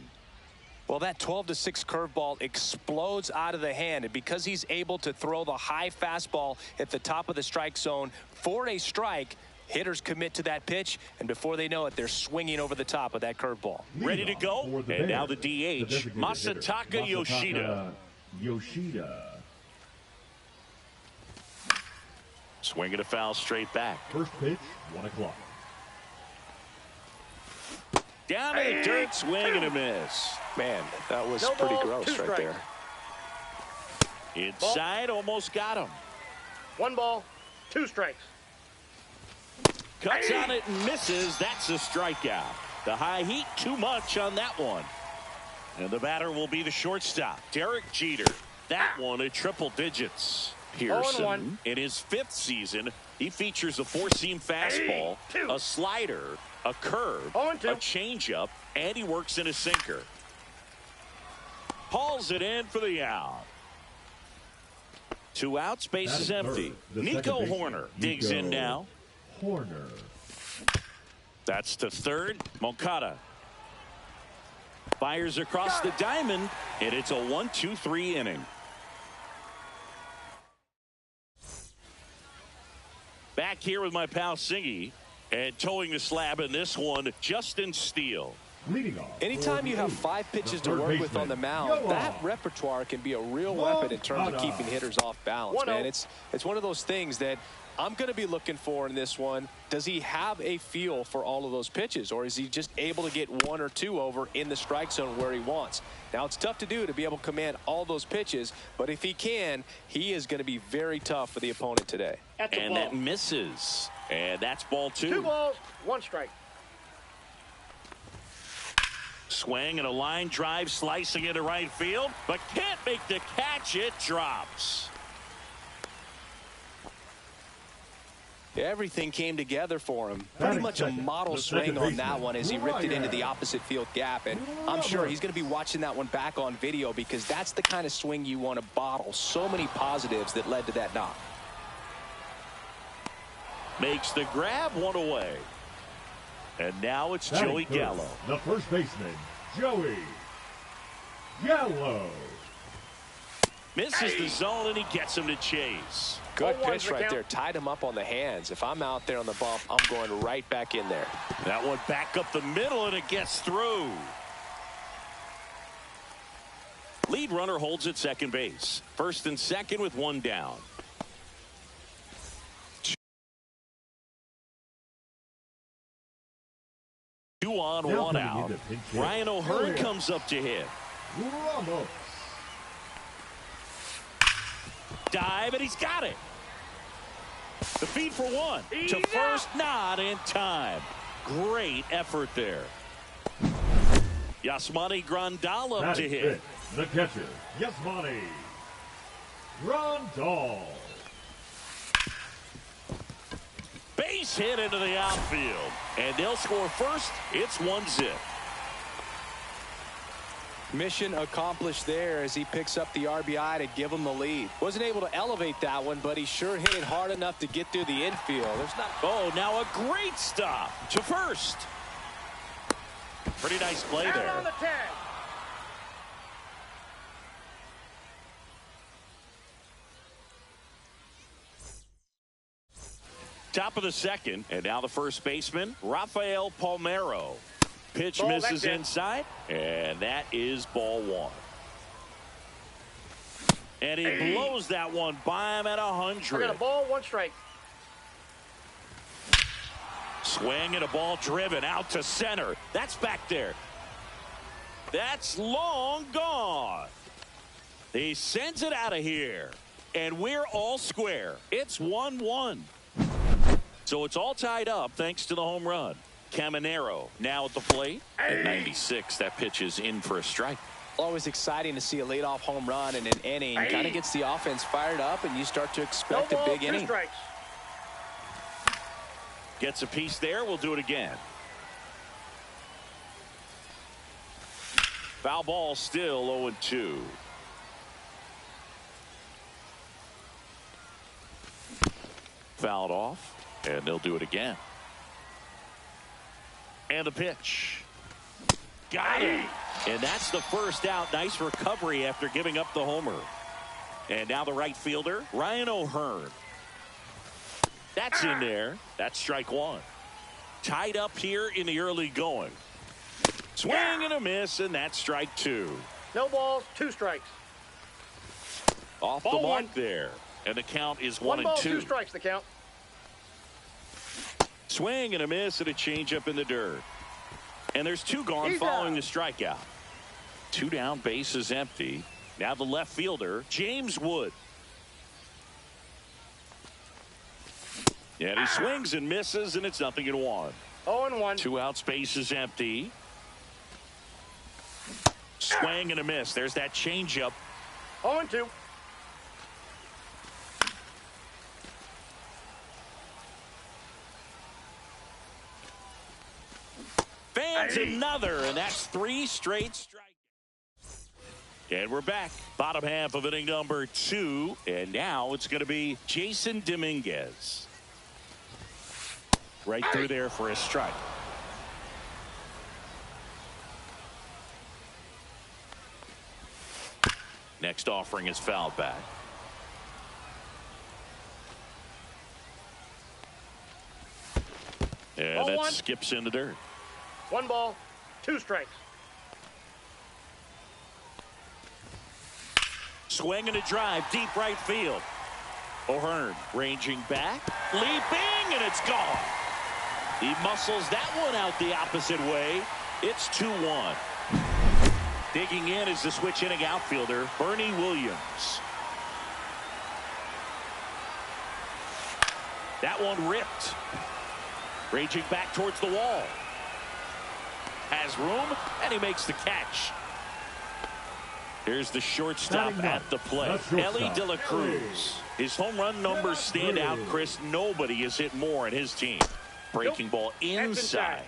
Well, that 12-6 curveball explodes out of the hand, and because he's able to throw the high fastball at the top of the strike zone for a strike, hitters commit to that pitch, and before they know it, they're swinging over the top of that curveball. Ready to go, and now the DH, Masataka Yoshida. Swinging a foul straight back. First pitch, 1 o'clock. Down in the dirt, swing and a miss. Man, that was pretty gross right there. Inside, almost got him. 1 ball, 2 strikes. Cuts on it and misses. That's a strikeout. The high heat, too much on that one. And the batter will be the shortstop, Derek Jeter. That one at triple digits. Pearson, in his 5th season, he features a 4-seam fastball, a slider, a curve, a changeup, and he works in a sinker. Hauls it in for the out. 2 outs, base is empty. Nico Horner digs in now. That's to third. Moncada fires across the diamond, and it's a 1-2-3 inning. Back here with my pal Singy, and towing the slab in this one, Justin Steele. Anytime you have 5 pitches to work with on the mound, that repertoire can be a real weapon in terms of keeping hitters off balance, man. It's one of those things that I'm going to be looking for in this one. Does he have a feel for all of those pitches, or is he just able to get 1 or 2 over in the strike zone where he wants? Now, it's tough to do to be able to command all those pitches, but if he can, he is going to be very tough for the opponent today. And that misses. And that's ball 2. 2 balls, 1 strike. Swing and a line drive slicing into right field, but can't make the catch. It drops. Everything came together for him. Pretty much a model swing on that one as he ripped it into the opposite field gap. And I'm sure he's going to be watching that one back on video because that's the kind of swing you want to bottle. So many positives that led to that knock. Makes the grab, 1 away. And now it's Joey Gallo. The first baseman, Joey Gallo. Misses the zone, and he gets him to chase. Good pitch right there. Tied him up on the hands. If I'm out there on the bump, I'm going right back in there. That one back up the middle, and it gets through. Lead runner holds at second base. First and second with 1 down. 2 on, 1 out. Ryan O'Hearn comes up to hit. Dive, and he's got it. The feed for 1. To first, not in time. Great effort there. Yasmani Grandal up to hit. The catcher, Yasmani Grandal. Base hit into the outfield. And they'll score first. It's 1-0. Mission accomplished there as he picks up the RBI to give him the lead. Wasn't able to elevate that one, but he sure hit it hard enough to get through the infield. There's not. Oh, now a great stop to first. Pretty nice play there. On the tag. Top of the second, and now the first baseman, Rafael Palmeiro. Pitch misses inside, and that is ball 1. And he blows that one by him at 100. I got a ball, 1 strike. Swing and a ball driven out to center. That's back there. That's long gone. He sends it out of here, and we're all square. It's 1-1. So it's all tied up thanks to the home run. Caminero now at the plate. At 96, that pitch is in for a strike. Always exciting to see a leadoff home run in an inning. Kind of gets the offense fired up, and you start to expect a big inning. Strikes. Gets a piece there. We'll do it again. Foul ball, still 0-2. Fouled off, and they'll do it again. And the pitch. Got it. And that's the first out. Nice recovery after giving up the homer. And now the right fielder, Ryan O'Hearn. That's in there. That's strike one. Tied up here in the early going. Swing and a miss, and that's strike two. No balls, 2 strikes. Off Ball the mark one. there. And the count is 1 ball, 1-2. 2 strikes the count. Swing and a miss and a changeup in the dirt. And there's 2 gone He's following out. the strikeout. 2 down, base is empty. Now the left fielder, James Wood. And he swings and misses, and it's 0-1. 0-1. 2 outs, base is empty. Swing and a miss. There's that changeup. 0-2. Fans another, and that's 3 straight strikes. And we're back. Bottom half of inning number 2. And now it's going to be Jason Dominguez. Right through there for a strike. Next offering is fouled back. And Ball that one. skips in the dirt. 1 ball, 2 strikes. Swing and a drive, deep right field. O'Hearn ranging back, leaping, and it's gone. He muscles that one out the opposite way. It's 2-1. Digging in is the switch inning outfielder, Bernie Williams. That one ripped. Raging back towards the wall. Has room, and he makes the catch. Here's the shortstop at the plate, Ellie De La Cruz. His home run numbers stand out, Chris. Nobody has hit more in his team. Breaking ball inside.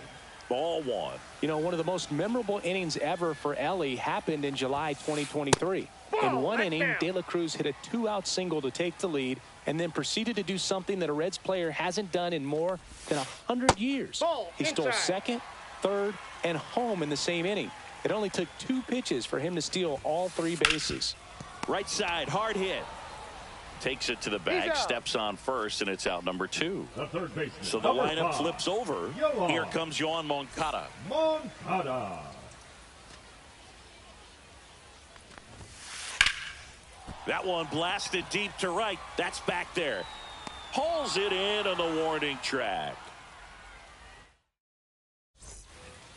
Ball 1. You know, one of the most memorable innings ever for Ellie happened in July 2023. In one inning, De La Cruz hit a 2-out single to take the lead and then proceeded to do something that a Reds player hasn't done in more than 100 years. He stole second, third, and home in the same inning. It only took 2 pitches for him to steal all 3 bases. Right side, hard hit. Takes it to the bag, steps on first, and it's out number 2. The third baseman. So the lineup flips over. Here comes Yoan Moncada. Moncada. That one blasted deep to right. That's back there. Hauls it in on the warning track.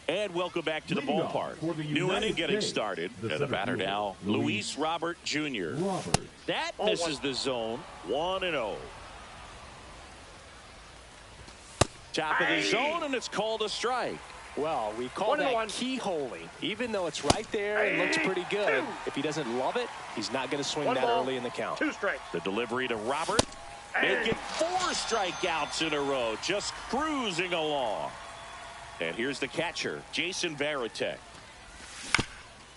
And welcome back to the ballpark. New inning getting started. And the batter now, Luis Robert Jr. That misses the zone. 1-0. Top of the zone, and it's called a strike. Well, we call that keyholing. Even though it's right there and looks pretty good, if he doesn't love it, he's not going to swing that early in the count. 2 strikes. The delivery to Robert. Making 4 strikeouts in a row. Just cruising along. And here's the catcher, Jason Varitek.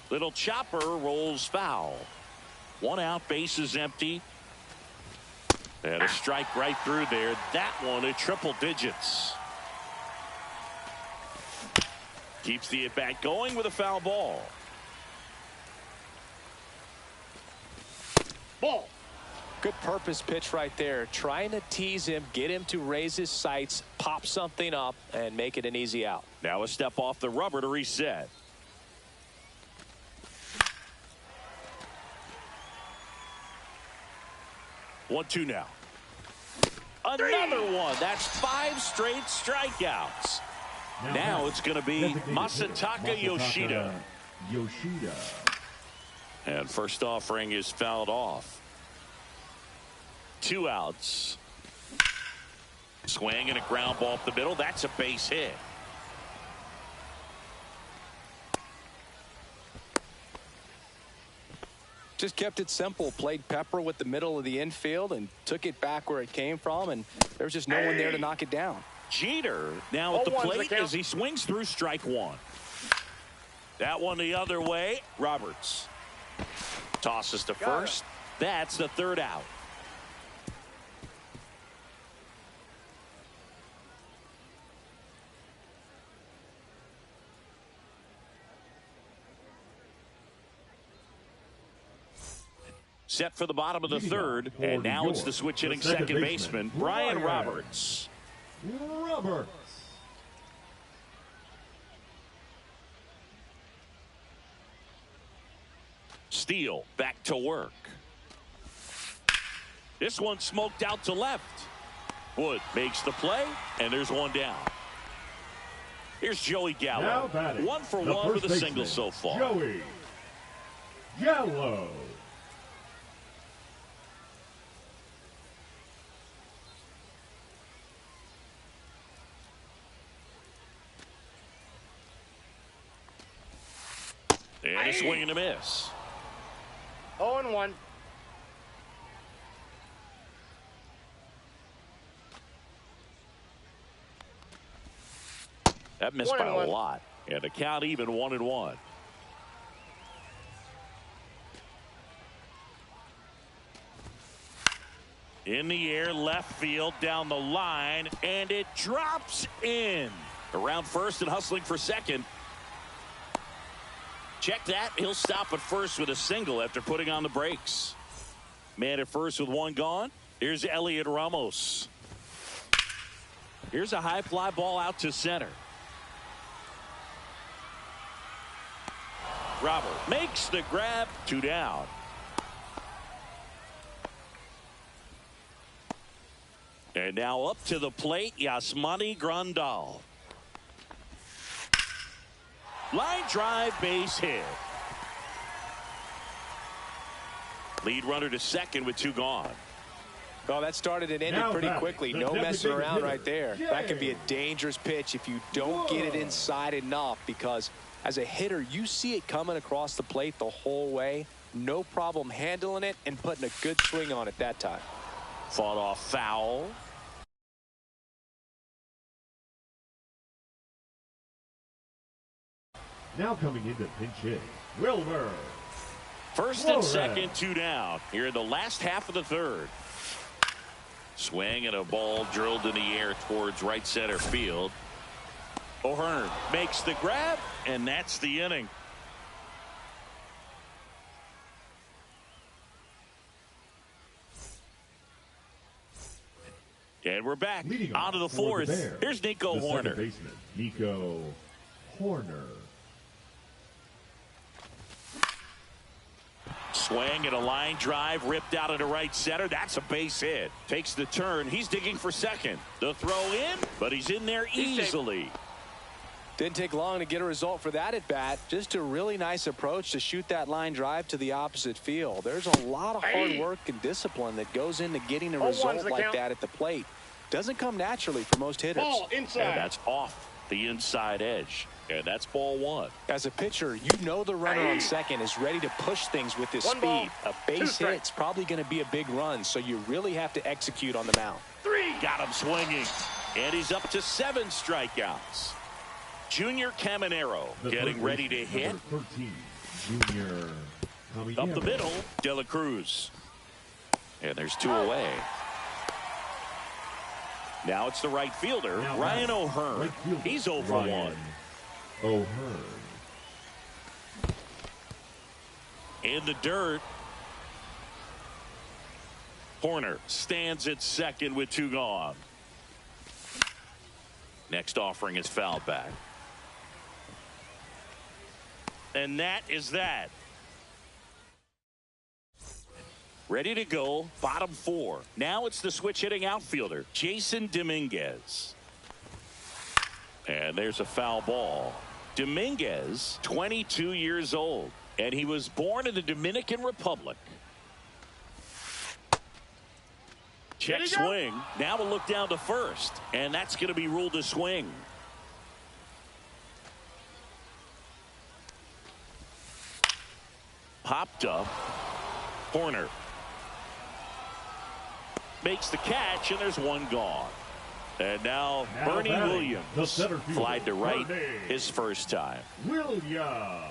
Little chopper rolls foul. 1 out, base is empty. And a strike right through there. That one at triple digits. Keeps the at-bat going with a foul ball. Ball. Good purpose pitch right there. Trying to tease him, get him to raise his sights, pop something up, and make it an easy out. Now a step off the rubber to reset. One-two now. Another one. That's 5 straight strikeouts. Now it's going to be Masataka Yoshida. And first offering is fouled off. 2 outs. Swing and a ground ball up the middle. That's a base hit. Just kept it simple, played pepper with the middle of the infield and took it back where it came from, and there's just no one there to knock it down. Jeter now at the plate as he swings through strike one. That one the other way. Roberts tosses to first. That's the third out. Set for the bottom of the third, and now it's the switch hitting second baseman, Brian Roberts. Steele back to work. This one smoked out to left. Wood makes the play, and there's one down. Here's Joey Gallo. 1 for 1 with a single so far. Joey Gallo. And a swing and a miss. 0-1. That missed by a lot. And the count even 1-1. In the air, left field, down the line, and it drops in. Around first and hustling for second. Check that. He'll stop at first with a single after putting on the brakes. Man at first with one gone. Here's Elliot Ramos. Here's a high fly ball out to center. Robert makes the grab, 2 down. And now up to the plate, Yasmani Grandal. Line drive, base hit. Lead runner to second with 2 gone. Well, that started and ended pretty quickly. No messing around right there. That can be a dangerous pitch if you don't get it inside enough, because as a hitter, you see it coming across the plate the whole way. No problem handling it and putting a good swing on it that time. Fought off foul. Now coming into pinch hitting, Wilmer. First and second, 2 down. Here in the last half of the third. Swing and a ball drilled in the air towards right center field. O'Hearn makes the grab, and that's the inning. And we're back onto the fourth. Here's Nico Horner. Baseman, Nico Horner. Swing and a line drive ripped out into right center. That's a base hit. Takes the turn. He's digging for second. The throw in, but he's in there easily. Didn't take long to get a result for that at bat. Just a really nice approach to shoot that line drive to the opposite field. There's a lot of hard work and discipline that goes into getting a result like that at the plate. Doesn't come naturally for most hitters. Ball inside. And that's off the inside edge. And that's ball 1. As a pitcher, you know the runner on second is ready to push things with his speed. A base hit's probably going to be a big run, so you really have to execute on the mound. 3. Got him swinging. And he's up to 7 strikeouts. Junior Caminero getting ready to hit. 13, Junior Caminero. Up the middle, De La Cruz. And there's 2 away. Now it's the right fielder, Ryan O'Hearn. Right fielder, He's 0 for 1. O'Hearn. In the dirt. Horner stands at second with 2 gone. Next offering is fouled back. And that is that. Ready to go, bottom 4. Now it's the switch hitting outfielder, Jason Dominguez. And there's a foul ball. Dominguez, 22 years old, and he was born in the Dominican Republic. Check swing. Now we'll look down to first, and that's going to be ruled a swing. Popped up. corner. Makes the catch, and there's one gone. And now Bernie Williams flied to right his first time. Williams.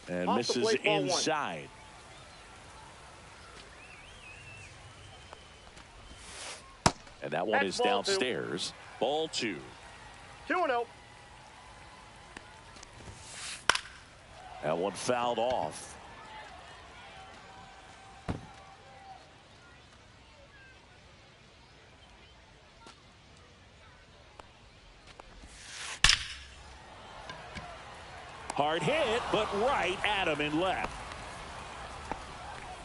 And misses inside. And that one is downstairs. Ball 2. 2-0. That one fouled off. Hard hit, but right at him and left.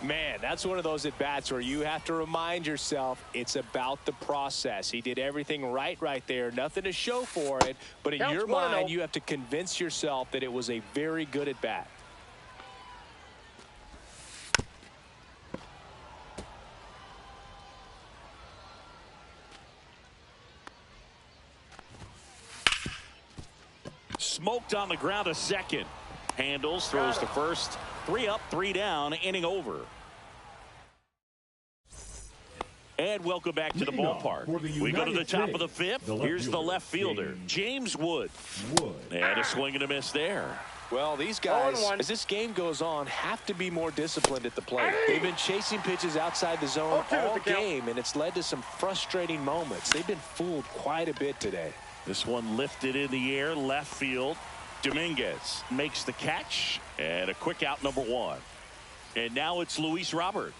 Man, that's one of those at-bats where you have to remind yourself it's about the process. He did everything right there. Nothing to show for it. But in your mind, you have to convince yourself that it was a very good at-bat. Smoked on the ground a second. Handles, throws to first. 3 up, 3 down, inning over. And welcome back to the ballpark. We go to the top of the 5th. Here's the left fielder, James Wood. And a swing and a miss there. Well, these guys, as this game goes on, have to be more disciplined at the plate. They've been chasing pitches outside the zone all game, and it's led to some frustrating moments. They've been fooled quite a bit today. This one lifted in the air, left field. Dominguez makes the catch, and a quick out, number 1. And now it's Luis Robert.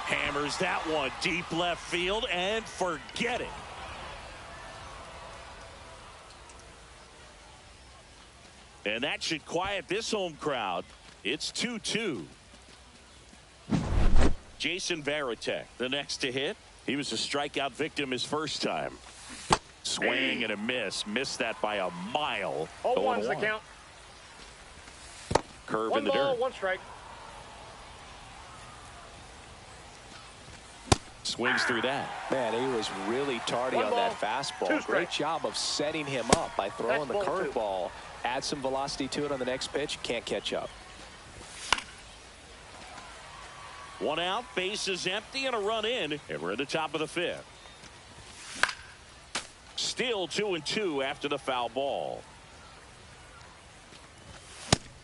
Hammers that one deep left field, and forget it. And that should quiet this home crowd. It's 2-2. Jason Varitek, the next to hit. He was a strikeout victim his first time. Swing and a miss. Missed that by a mile. 0-1's the count. Curve One in the ball, dirt. 1 strike. Swings through that. Man, he was really tardy on that fastball. Great job of setting him up by throwing the curveball. Add some velocity to it on the next pitch. Can't catch up. 1 out, base is empty, and a run in, and we're at the top of the 5th. Still 2-2 after the foul ball.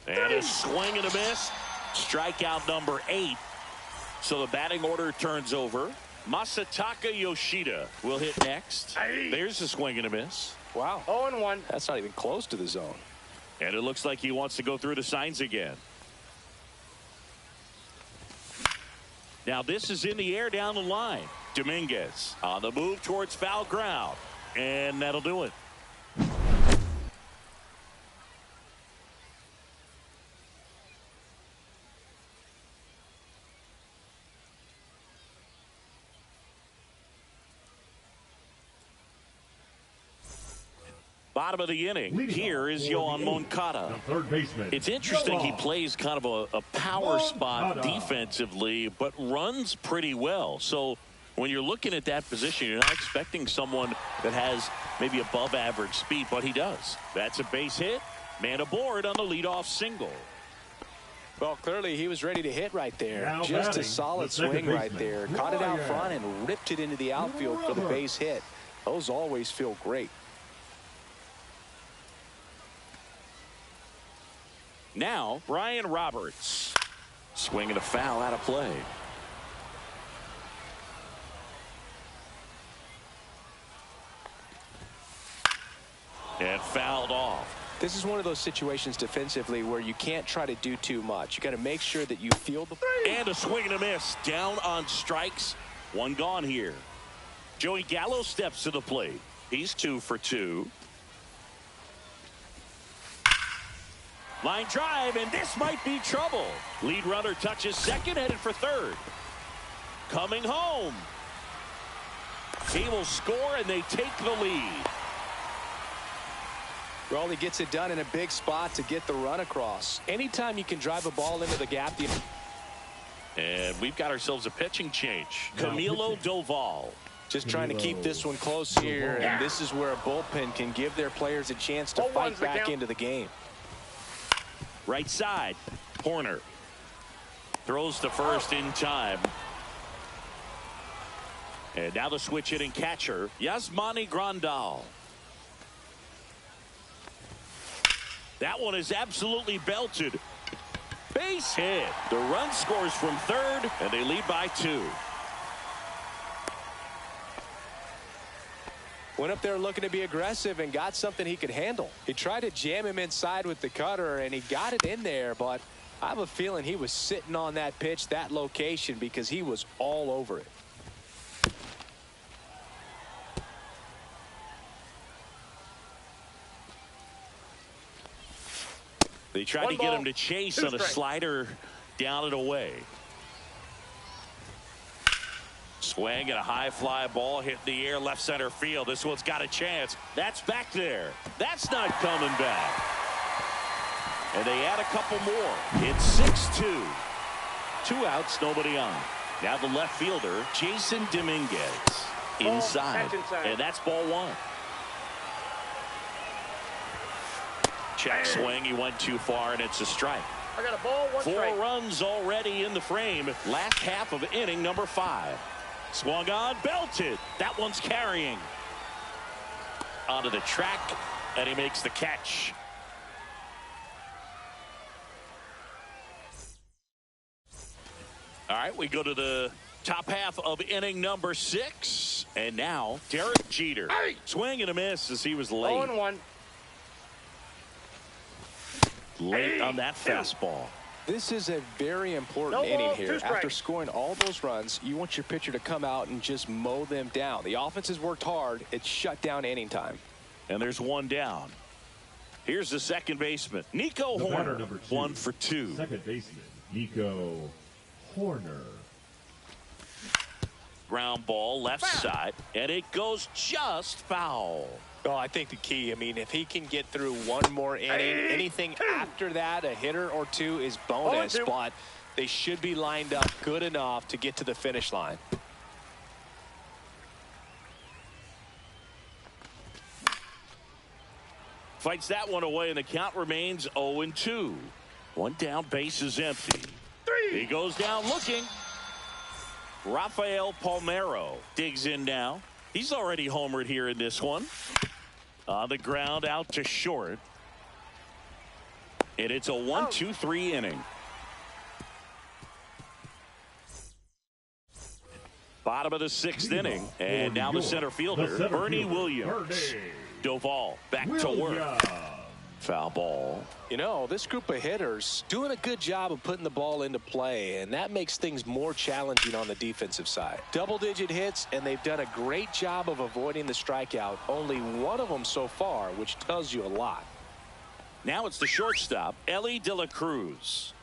And a swing and a miss. Strikeout number 8. So the batting order turns over. Masataka Yoshida will hit next. There's a swing and a miss. Wow. 0-1. That's not even close to the zone. And it looks like he wants to go through the signs again. Now this is in the air down the line. Dominguez on the move towards foul ground. And that'll do it. Bottom of the inning. Here is Yohan Moncada. It's interesting he plays kind of a power spot defensively, but runs pretty well. So when you're looking at that position, you're not expecting someone that has maybe above average speed, but he does. That's a base hit. Man aboard on the leadoff single. Well, clearly he was ready to hit right there. Just a solid swing right there. Caught it out front and ripped it into the outfield for the base hit. Those always feel great. Now, Brian Roberts. Swinging a foul out of play. And fouled off. This is one of those situations defensively where you can't try to do too much. You got to make sure that you feel the... And a swing and a miss. Down on strikes. One gone here. Joey Gallo steps to the plate. He's 2 for 2. Line drive, and this might be trouble. Lead runner touches second, headed for third. Coming home. He will score, and they take the lead. Well, he gets it done in a big spot to get the run across. Anytime you can drive a ball into the gap. And we've got ourselves a pitching change. Camilo Doval Just trying to keep this one close here, and this is where a bullpen can give their players a chance to fight back into the game. Right side, Horner throws to first in time. And now the switch hitting catcher, Yasmani Grandal. That one is absolutely belted. Base hit. The run scores from third, and they lead by 2. Went up there looking to be aggressive and got something he could handle. He tried to jam him inside with the cutter, and he got it in there, but I have a feeling he was sitting on that pitch, that location, because he was all over it. They tried to get him to chase on a slider down and away. Swing and a high fly ball hit the air left center field. This one's got a chance. That's back there. That's not coming back. And they add a couple more. It's 6-2. 2 outs, nobody on. Now the left fielder, Jason Dominguez, inside. And that's ball 1. Check swing. He went too far, and it's a strike. I got a ball, 1 strike. 4 runs already in the frame. Last half of inning number 5. Swung on, belted. That one's carrying. Onto the track, and he makes the catch. All right, we go to the top half of inning number 6. And now, Derek Jeter. Swing and a miss as he was late. 0-1. Late on that fastball. This is a very important inning here. After scoring all those runs, you want your pitcher to come out and just mow them down. The offense has worked hard. It's shut down inning time. And there's 1 down. Here's the second baseman, Nico Horner. 1 for 2. Second baseman, Nico Horner. Ground ball left side, and it goes just foul. Oh, I think the key, I mean, if he can get through 1 more inning, anything after that, a hitter or 2 is bonus, but they should be lined up good enough to get to the finish line. Fights that one away, and the count remains 0-2. 1 down, base is empty. He goes down looking. Rafael Palmeiro digs in now. He's already homered here in this one. On the ground, out to short. And it's a 1-2-3 inning. Bottom of the 6th inning. And now the center fielder, Bernie Williams. Doval back to work. Foul ball. You know, this group of hitters doing a good job of putting the ball into play, and that makes things more challenging on the defensive side. Double-digit hits, and they've done a great job of avoiding the strikeout. Only 1 of them so far, which tells you a lot. Now it's the shortstop, Ellie De La Cruz.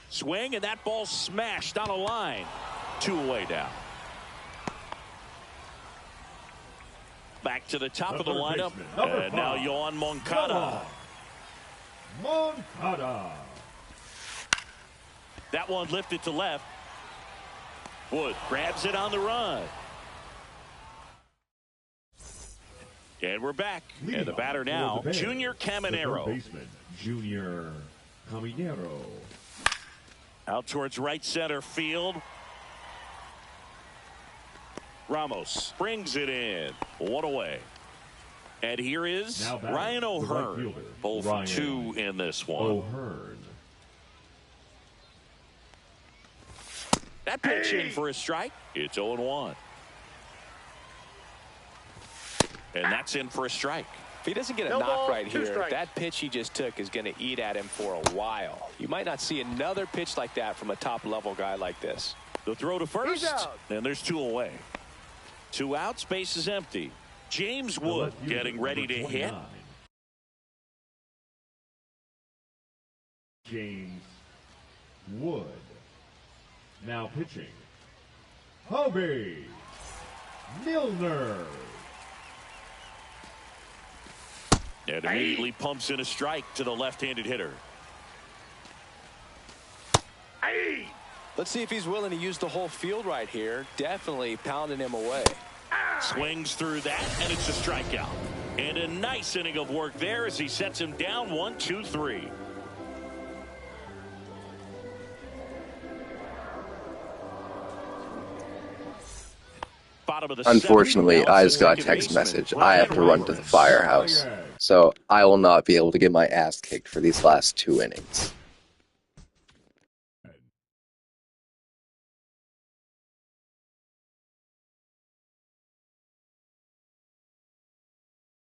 Swing, and that ball smashed on a line. 2 away down. Back to the top of the lineup. And now Yoan Moncada. That one lifted to left. Wood grabs it on the run. And we're back. And the batter now, Junior Caminero. Junior Caminero. Out towards right center field. Ramos brings it in. 1 away. And here is Ryan O'Hearn. Both 2 in this one. O'Hearn. That pitch in for a strike. It's 0-1. And that's in for a strike. If he doesn't get a knock right here, that pitch he just took is going to eat at him for a while. You might not see another pitch like that from a top-level guy like this. The throw to first, and there's 2 away. 2 outs, base is empty. James Wood getting ready to hit. James Wood. Now pitching, Hobie Milner. And immediately pumps in a strike to the left-handed hitter. Let's see if he's willing to use the whole field right here. Definitely pounding him away. Swings through that, and it's a strikeout. And a nice inning of work there as he sets him down 1-2-3. Bottom of the Unfortunately, I just got a text message. I have to run to the firehouse. So I will not be able to get my ass kicked for these last 2 innings.